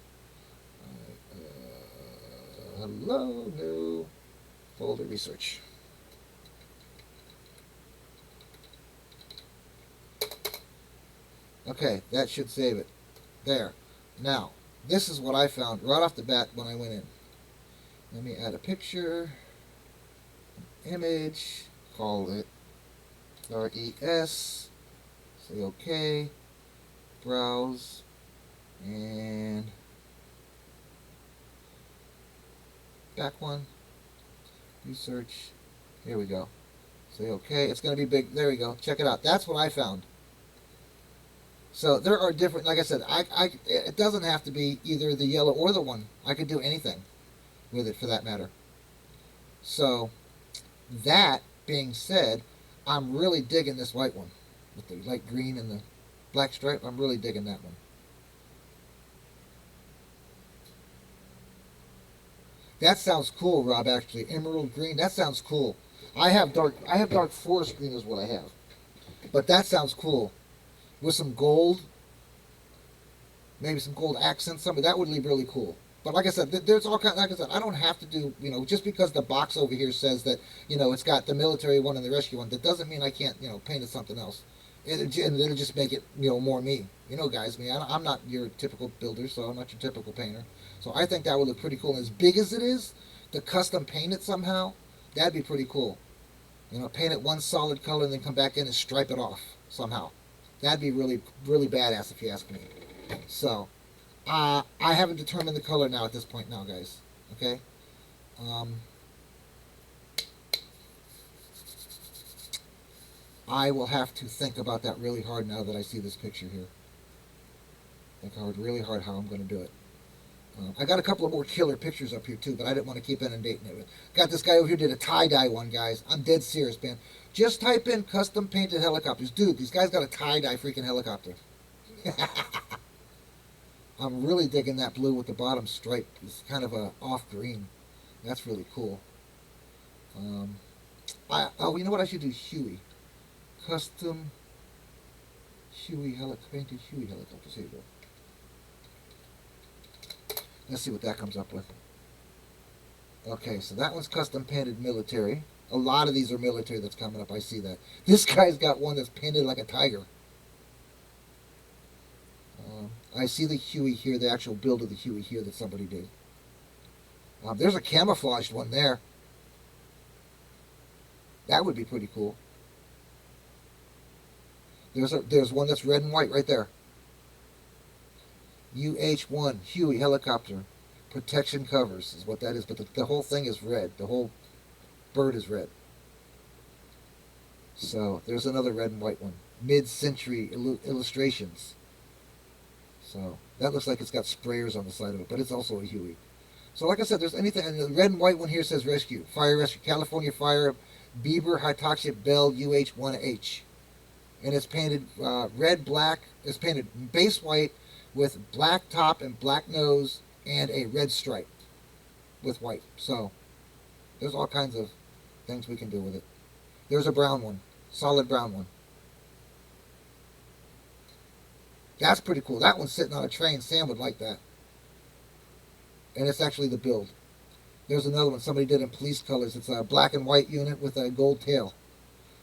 Hello, new folder research. Okay, that should save it. There. Now, this is what I found right off the bat when I went in. Let me add a picture, an image, call it RES, say OK, browse, and back one, research, here we go. Say OK, it's going to be big, there we go, check it out. That's what I found. So there are different, like I said, it doesn't have to be either the yellow or the one. I could do anything with it for that matter. So that being said, I'm really digging this white one with the light green and the black stripe. I'm really digging that one. That sounds cool, Rob, actually. Emerald green, that sounds cool. I have dark forest green is what I have. But that sounds cool. With some gold, maybe some gold accents, something that would be really cool. But like I said, there's all kinds. Like I said, I don't have to do, just because the box over here says that, it's got the military one and the rescue one. That doesn't mean I can't, paint it something else. It'll just make it, more me. Guys, I'm not your typical builder, so I'm not your typical painter. So I think that would look pretty cool. And as big as it is, to custom paint it somehow, that'd be pretty cool. Paint it one solid color and then come back in and stripe it off somehow. That'd be really, really badass if you ask me. So, I haven't determined the color now at this point now, guys. Okay? I will have to think about that really hard now that I see this picture here. Think really hard how I'm going to do it. I got a couple of more killer pictures up here too, but I didn't want to keep inundating it with. Got this guy over here did a tie-dye one, guys. I'm dead serious, man. Just type in custom painted helicopters. Dude, these guys got a tie-dye freaking helicopter. I'm really digging that blue with the bottom stripe. It's kind of a off green. That's really cool. You know what I should do? Huey. Custom Huey painted Huey helicopters. Here you go. Let's see what that comes up with. Okay, so that one's custom painted military. A lot of these are military that's coming up. I see that. This guy's got one that's painted like a tiger. I see the Huey here, the actual build of the Huey here that somebody did. There's a camouflaged one there. That would be pretty cool. There's one that's red and white right there. UH-1 Huey helicopter protection covers is what that is, but the whole thing is red. The whole bird is red. So there's another red and white one. Mid-century illustrations. So that looks like it's got sprayers on the side of it, but it's also a Huey. So like I said, there's anything. And the red and white one here says rescue. Fire rescue. California Fire. Bieber Hytoxic Bell UH-1H. And it's painted red, black. It's painted base white with black top and black nose and a red stripe with white. So there's all kinds of things we can do with it. There's a brown one. Solid brown one. That's pretty cool. That one's sitting on a train. Sam would like that. And it's actually the build. There's another one somebody did in police colors. It's a black and white unit with a gold tail.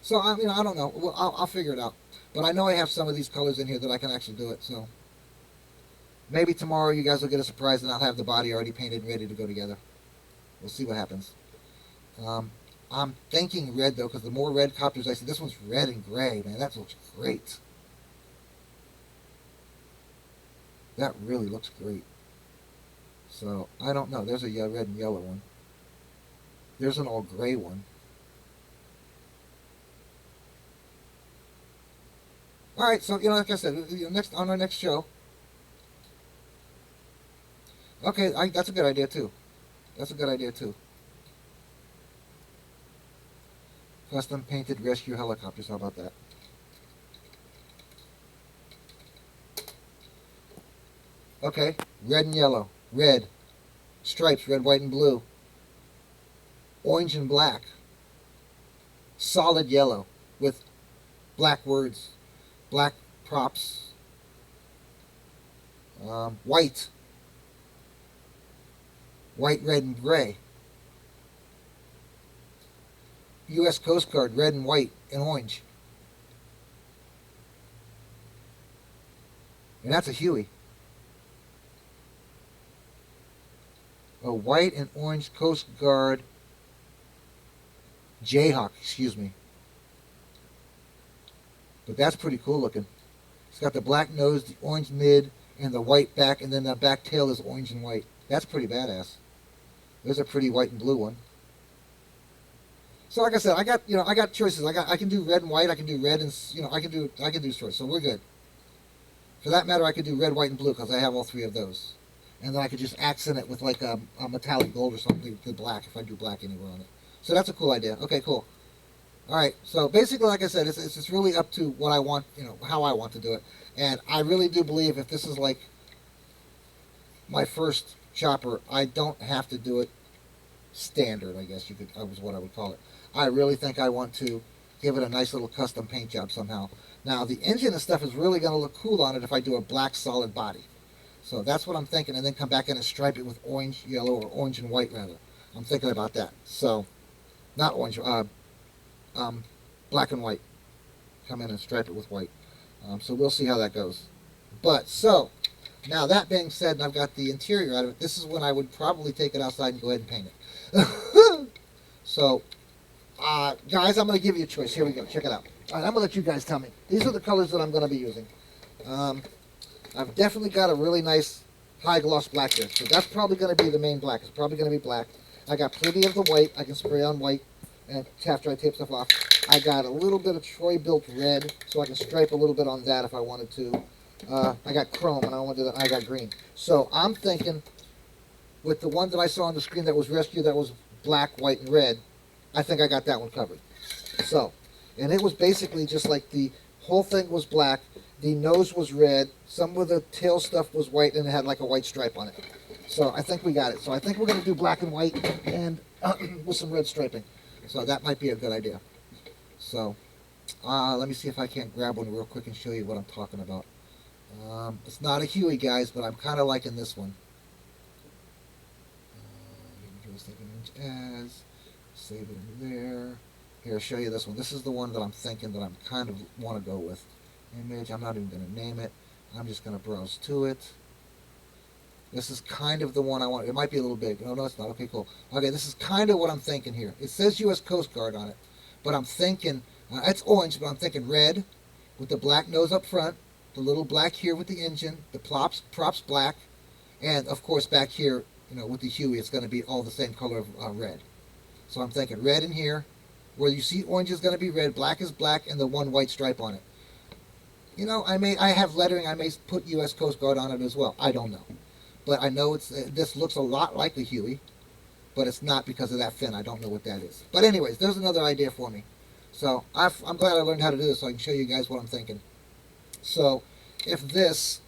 So, I don't know. Well, I'll figure it out. But I know I have some of these colors in here that I can actually do it. So maybe tomorrow you guys will get a surprise and I'll have the body already painted and ready to go together. We'll see what happens. I'm thinking red, though, because the more red copters I see, this one's red and gray, man. That looks great. That really looks great. So, I don't know. There's a red and yellow one. There's an all gray one. Alright, so, like I said, on our next show. Okay, that's a good idea, too. That's a good idea, too. Custom painted rescue helicopters. How about that? Okay, red and yellow. Red. Stripes, red, white, and blue. Orange and black. Solid yellow with black words. Black props. White. White, red, and gray. U.S. Coast Guard, red and white and orange. And that's a Huey. A white and orange Coast Guard Jayhawk, excuse me. But that's pretty cool looking. It's got the black nose, the orange mid, and the white back, and then the back tail is orange and white. That's pretty badass. There's a pretty white and blue one. So like I said, I got choices. I can do red and white. I can do red and I can do choices. So we're good. For that matter, I could do red, white, and blue because I have all three of those. And then I could just accent it with like a metallic gold or something with black if I do black anywhere on it. So that's a cool idea. Okay, cool. All right. So basically, like I said, it's just really up to what I want, how I want to do it. And I really do believe if this is like my first chopper, I don't have to do it standard, I guess was what I would call it. I really think I want to give it a nice little custom paint job somehow. Now, the engine and stuff is really going to look cool on it if I do a black solid body. So that's what I'm thinking, and then come back in and stripe it with orange, yellow, or orange and white, rather. I'm thinking about that. So, not orange, black and white. Come in and stripe it with white. So we'll see how that goes. But, so, now that being said, and I've got the interior out of it, this is when I would probably take it outside and go ahead and paint it. So, guys, I'm going to give you a choice. Here we go. Check it out. All right, I'm going to let you guys tell me. These are the colors that I'm going to be using. I've definitely got a really nice high gloss black there. So that's probably going to be the main black. It's probably going to be black. I got plenty of the white. I can spray on white and after I tape stuff off. I got a little bit of Troy built red, so I can stripe a little bit on that if I wanted to. I got chrome, and I want to do that. I got green. So I'm thinking with the one that I saw on the screen that was rescued, that was black, white, and red, I think I got that one covered. So, and it was basically just like the whole thing was black, the nose was red, some of the tail stuff was white, and it had like a white stripe on it. So I think we got it. So I think we're going to do black and white and with some red striping. So that might be a good idea. So let me see if I can't grab one real quick and show you what I'm talking about. It's not a Huey, guys, but I'm kind of liking this one. As save it in there. Here, I'll show you this one. This is the one that I'm thinking that I'm kind of want to go with. Image, I'm not even going to name it. I'm just going to browse to it. This is kind of the one I want. It might be a little big. No, it's not. Okay, cool. Okay, this is kind of what I'm thinking here. It says U.S. Coast Guard on it, but I'm thinking, it's orange, but I'm thinking red with the black nose up front, the little black here with the engine, the props black, and of course back here, with the Huey, it's going to be all the same color of red. So I'm thinking red in here. Where you see orange is going to be red, black is black, and the one white stripe on it. I have lettering. I may put U.S. Coast Guard on it as well. I don't know. But I know this looks a lot like a Huey, but it's not because of that fin. I don't know what that is. But anyways, there's another idea for me. So I'm glad I learned how to do this so I can show you guys what I'm thinking. So if this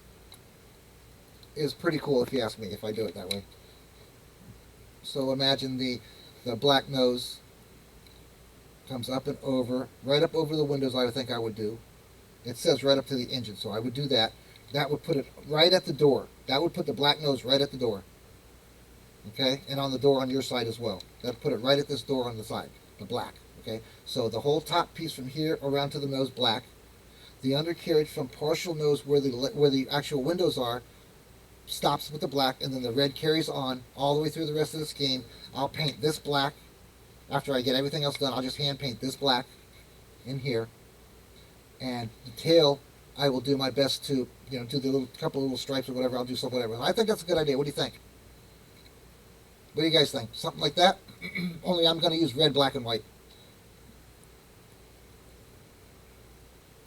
is pretty cool, if you ask me, if I do it that way. So imagine the black nose comes up and over, right up over the windows, I would think I would do. It says right up to the engine, so I would do that. That would put it right at the door. That would put the black nose right at the door. Okay? And on the door on your side as well. That would put it right at this door on the side, the black. Okay? So the whole top piece from here around to the nose, black. The undercarriage from partial nose where the actual windows are stops with the black, and then the red carries on all the way through the rest of the scheme. I'll paint this black. After I get everything else done, I'll just hand paint this black in here. And the tail, I will do my best to, do the couple of little stripes or whatever. I'll do something, whatever. I think that's a good idea. What do you think? What do you guys think? Something like that? Only I'm going to use red, black, and white.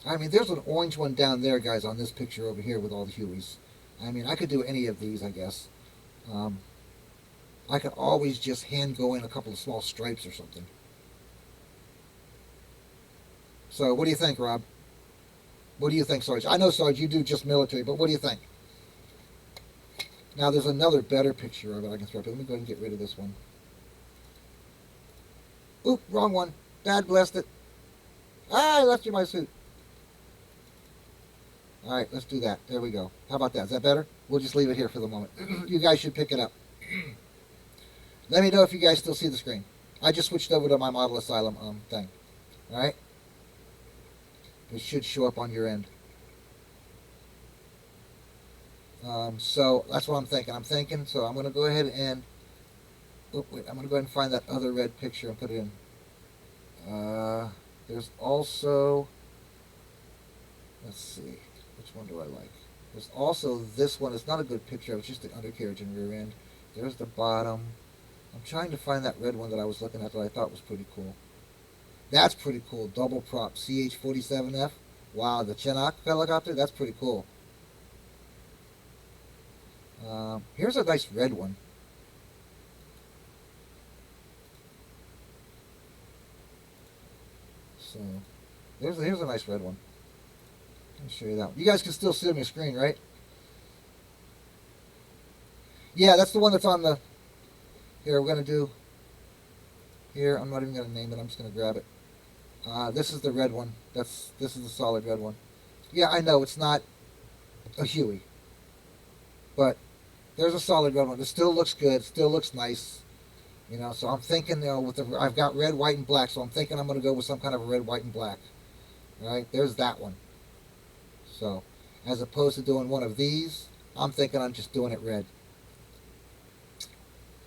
I mean, there's an orange one down there, guys, on this picture over here with all the Hueys. I mean, I could do any of these, I guess. I could always just hand go in a couple of small stripes or something. So what do you think, Rob? What do you think, Sarge? I know, Sarge, you do just military, but what do you think? Now, there's another better picture of it I can throw up. Let me go ahead and get rid of this one. Oop, wrong one. Dad blessed it. Ah, I left you my suit. All right, let's do that. There we go. How about that? Is that better? We'll just leave it here for the moment. You guys should pick it up. Let me know if you guys still see the screen. I just switched over to my Model Asylum thing. All right? It should show up on your end. So that's what I'm thinking. So I'm going to go ahead and... Oh, wait, I'm going to go ahead and find that other red picture and put it in. There's also... Let's see. Which one do I like? There's also this one. It's not a good picture. It's just the undercarriage and rear end. There's the bottom. I'm trying to find that red one that I was looking at that I thought was pretty cool. That's pretty cool. Double prop CH-47F. Wow, the Chinook helicopter. That's pretty cool. Here's a nice red one. So here's a nice red one. Let me show you that one. You guys can still see it on your screen, right? Yeah, that's the one that's on the... Here, we're going to do... Here, I'm not even going to name it. I'm just going to grab it. This is the red one. This is the solid red one. Yeah, I know, it's not a Huey. But there's a solid red one. It still looks good. Still looks nice. You know, so I'm thinking, you know, with the... I've got red, white, and black, so I'm thinking I'm going to go with some kind of a red, white, and black. All right, there's that one. So, as opposed to doing one of these, I'm thinking I'm just doing it red.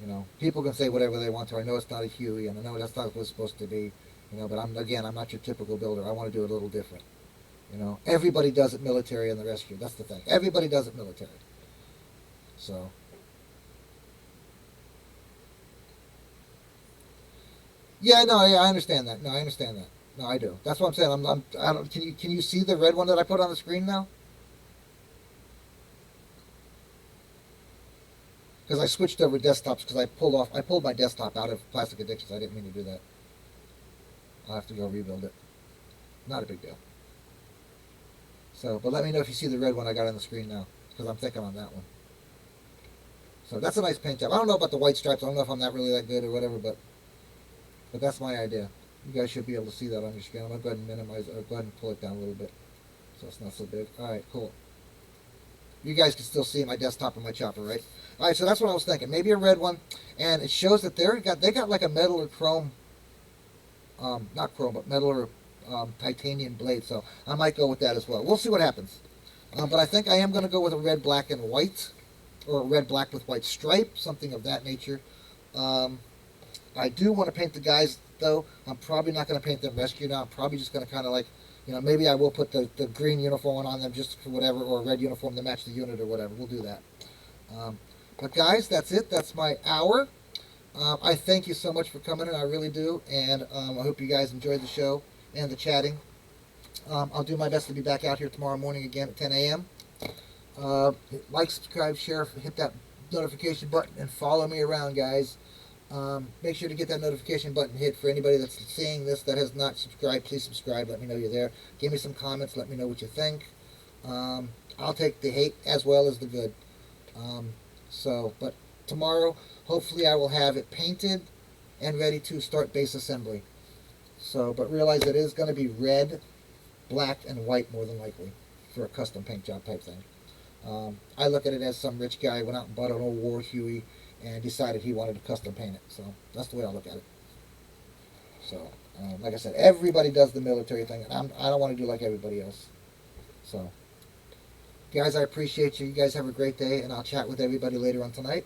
You know, people can say whatever they want to. I know it's not a Huey, and I know that's not what it's supposed to be. You know, but I'm not your typical builder. I want to do it a little different. You know, everybody does it military and the rescue. That's the thing. Everybody does it military. So. Yeah, no, yeah, I understand that. No, I understand that. No, I do. That's what I'm saying. I don't. Can you see the red one that I put on the screen now? Because I switched over desktops because I pulled my desktop out of Plastic Addictions. I didn't mean to do that. I'll have to go rebuild it. Not a big deal. So, but let me know if you see the red one I got on the screen now, because I'm thinking on that one. So that's a nice paint job. I don't know about the white stripes. I don't know if I'm not really that good or whatever, but that's my idea. You guys should be able to see that on your screen. I'm going to go ahead and minimize it, or go ahead and pull it down a little bit so it's not so big. Alright, cool. You guys can still see my desktop and my chopper, right? Alright, so that's what I was thinking. Maybe a red one, and it shows that they got like a metal or chrome, not chrome, but metal or titanium blade, so I might go with that as well. We'll see what happens. But I think I am going to go with a red, black, and white, or a red, black with white stripe, something of that nature. I do want to paint the guys, though. I'm probably not going to paint them rescue now. I'm probably just going to kind of like, you know, maybe I will put the green uniform on them just for whatever, or a red uniform to match the unit or whatever. We'll do that. But guys, that's it. That's my hour. I thank you so much for coming in. I really do. And I hope you guys enjoyed the show and the chatting. I'll do my best to be back out here tomorrow morning again at 10 a.m. Like, subscribe, share, hit that notification button, and follow me around, guys. Make sure to get that notification button hit. For anybody that's seeing this that has not subscribed, please subscribe. Let me know you're there. Give me some comments. Let me know what you think. I'll take the hate as well as the good. But tomorrow, hopefully I will have it painted and ready to start base assembly. So, but realize it is going to be red, black, and white more than likely for a custom paint job type thing. I look at it as some rich guy went out and bought an old War Huey and decided he wanted to custom paint it. So that's the way I look at it. So, like I said, everybody does the military thing, and I don't want to do like everybody else. So, guys, I appreciate you. You guys have a great day, and I'll chat with everybody later on tonight.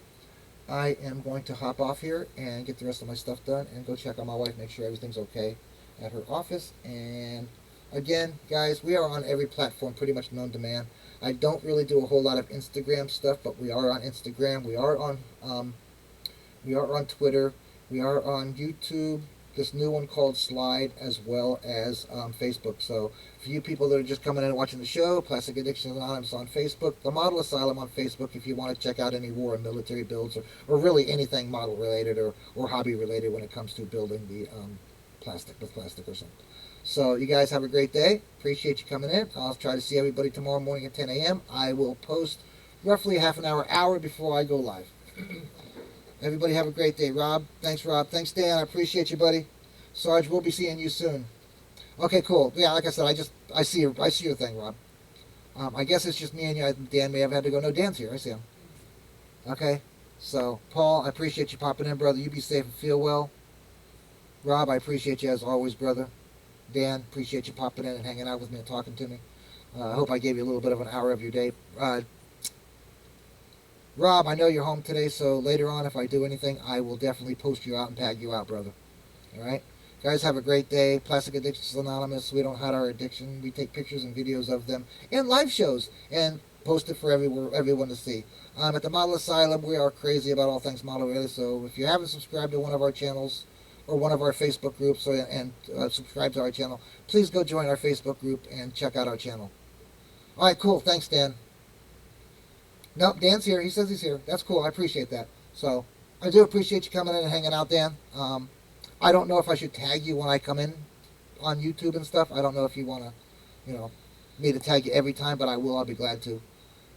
I am going to hop off here and get the rest of my stuff done and go check on my wife, make sure everything's okay at her office. And again, guys, we are on every platform pretty much known to man. I don't really do a whole lot of Instagram stuff, but we are on Instagram. We are on Twitter. We are on YouTube. This new one called Slide, as well as Facebook. So for you people that are just coming in and watching the show, Plastic Addiction Anonymous on Facebook, the Model Asylum on Facebook if you want to check out any war and military builds, or really anything model related or hobby related when it comes to building the plastic or something. So you guys have a great day. Appreciate you coming in. I'll try to see everybody tomorrow morning at 10 a.m. I will post roughly half an hour before I go live. Everybody have a great day. Rob, thanks, Rob. Thanks, Dan. I appreciate you, buddy. Sarge, we'll be seeing you soon. Okay, cool. Yeah, like I said, I see your thing, Rob. I guess it's just me and you. Dan may have had to go. No, Dan's here. I see him. Okay. So, Paul, I appreciate you popping in, brother. You be safe and feel well. Rob, I appreciate you as always, brother. Dan, appreciate you popping in and hanging out with me and talking to me. I hope I gave you a little bit of an hour of your day. Rob, I know you're home today, so later on, if I do anything, I will definitely post you out and tag you out, brother. All right? Guys, have a great day. Plastic Addictions Anonymous. We don't hide our addiction. We take pictures and videos of them in live shows and post it for everyone to see. At the Model Asylum, we are crazy about all things model related, so if you haven't subscribed to one of our channels or one of our Facebook groups and subscribe to our channel, please go join our Facebook group and check out our channel. All right, cool. Thanks, Dan. Nope, Dan's here. He says he's here. That's cool. I appreciate that. So I do appreciate you coming in and hanging out, Dan. I don't know if I should tag you when I come in on YouTube and stuff. I don't know if you want to, me to tag you every time, but I will. I'll be glad to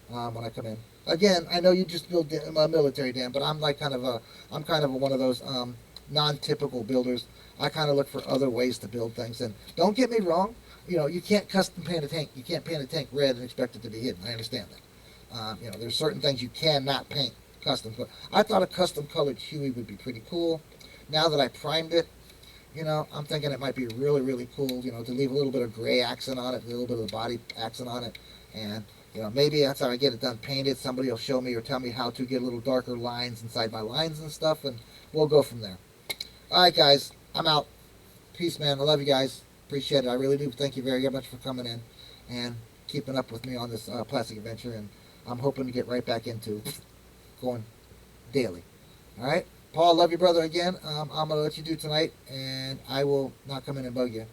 when I come in. Again, I know you just build military, Dan, but I'm like kind of one of those non-typical builders. I kind of look for other ways to build things. And don't get me wrong, you can't custom paint a tank. You can't paint a tank red and expect it to be hidden. I understand that. There's certain things you cannot paint custom. But I thought a custom colored Huey would be pretty cool. Now that I primed it, I'm thinking it might be really, really cool, to leave a little bit of gray accent on it, a little bit of the body accent on it. And, maybe that's how I get it done painted. Somebody will show me or tell me how to get a little darker lines inside my lines and stuff, and we'll go from there. All right, guys, I'm out. Peace, man. I love you guys. Appreciate it. I really do. Thank you very much for coming in and keeping up with me on this plastic adventure, and I'm hoping to get right back into going daily. All right? Paul, love you, brother, again. I'm going to let you do tonight, and I will not come in and bug you.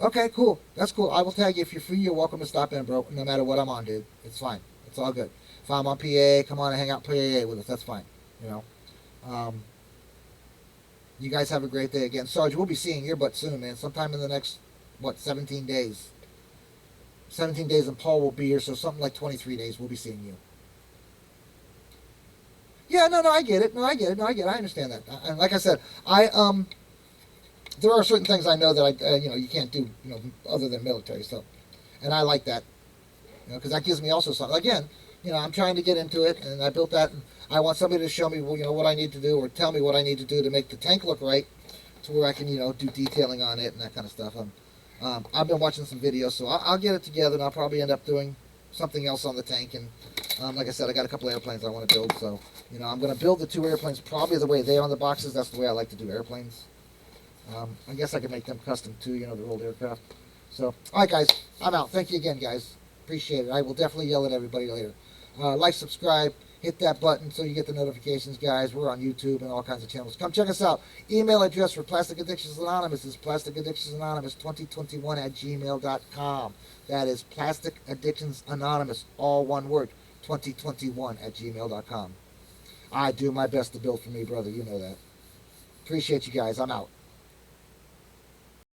Okay, cool. That's cool. I will tag you. If you're free, you're welcome to stop in, bro, no matter what I'm on, dude. It's fine. It's all good. If I'm on PAA, come on and hang out PAA with us. That's fine. You guys have a great day again. Sarge, we'll be seeing your butt soon, man. Sometime in the next, 17 days. 17 days, and Paul will be here, so something like 23 days, we'll be seeing you. Yeah, no, I get it. I understand that. And like I said, there are certain things I know that you can't do, other than military stuff, and I like that, because that gives me also something. Again, I'm trying to get into it, and I built that, and I want somebody to show me, what I need to do, or tell me what I need to do to make the tank look right, to where I can, do detailing on it and that kind of stuff. I've been watching some videos, so I'll get it together, and I'll probably end up doing something else on the tank. And like I said, I got a couple of airplanes I want to build, so I'm going to build the 2 airplanes probably the way they are on the boxes. That's the way I like to do airplanes. I guess I could make them custom too, the old aircraft. So, all right, guys, I'm out. Thank you again, guys. Appreciate it. I will definitely yell at everybody later. Like, subscribe, hit that button so you get the notifications, guys. We're on YouTube and all kinds of channels. Come check us out. Email address for Plastic Addictions Anonymous is plasticaddictionsanonymous2021@gmail.com. That is Plastic Addictions Anonymous, all one word, 2021@gmail.com. I do my best to build for me, brother. You know that. Appreciate you guys. I'm out.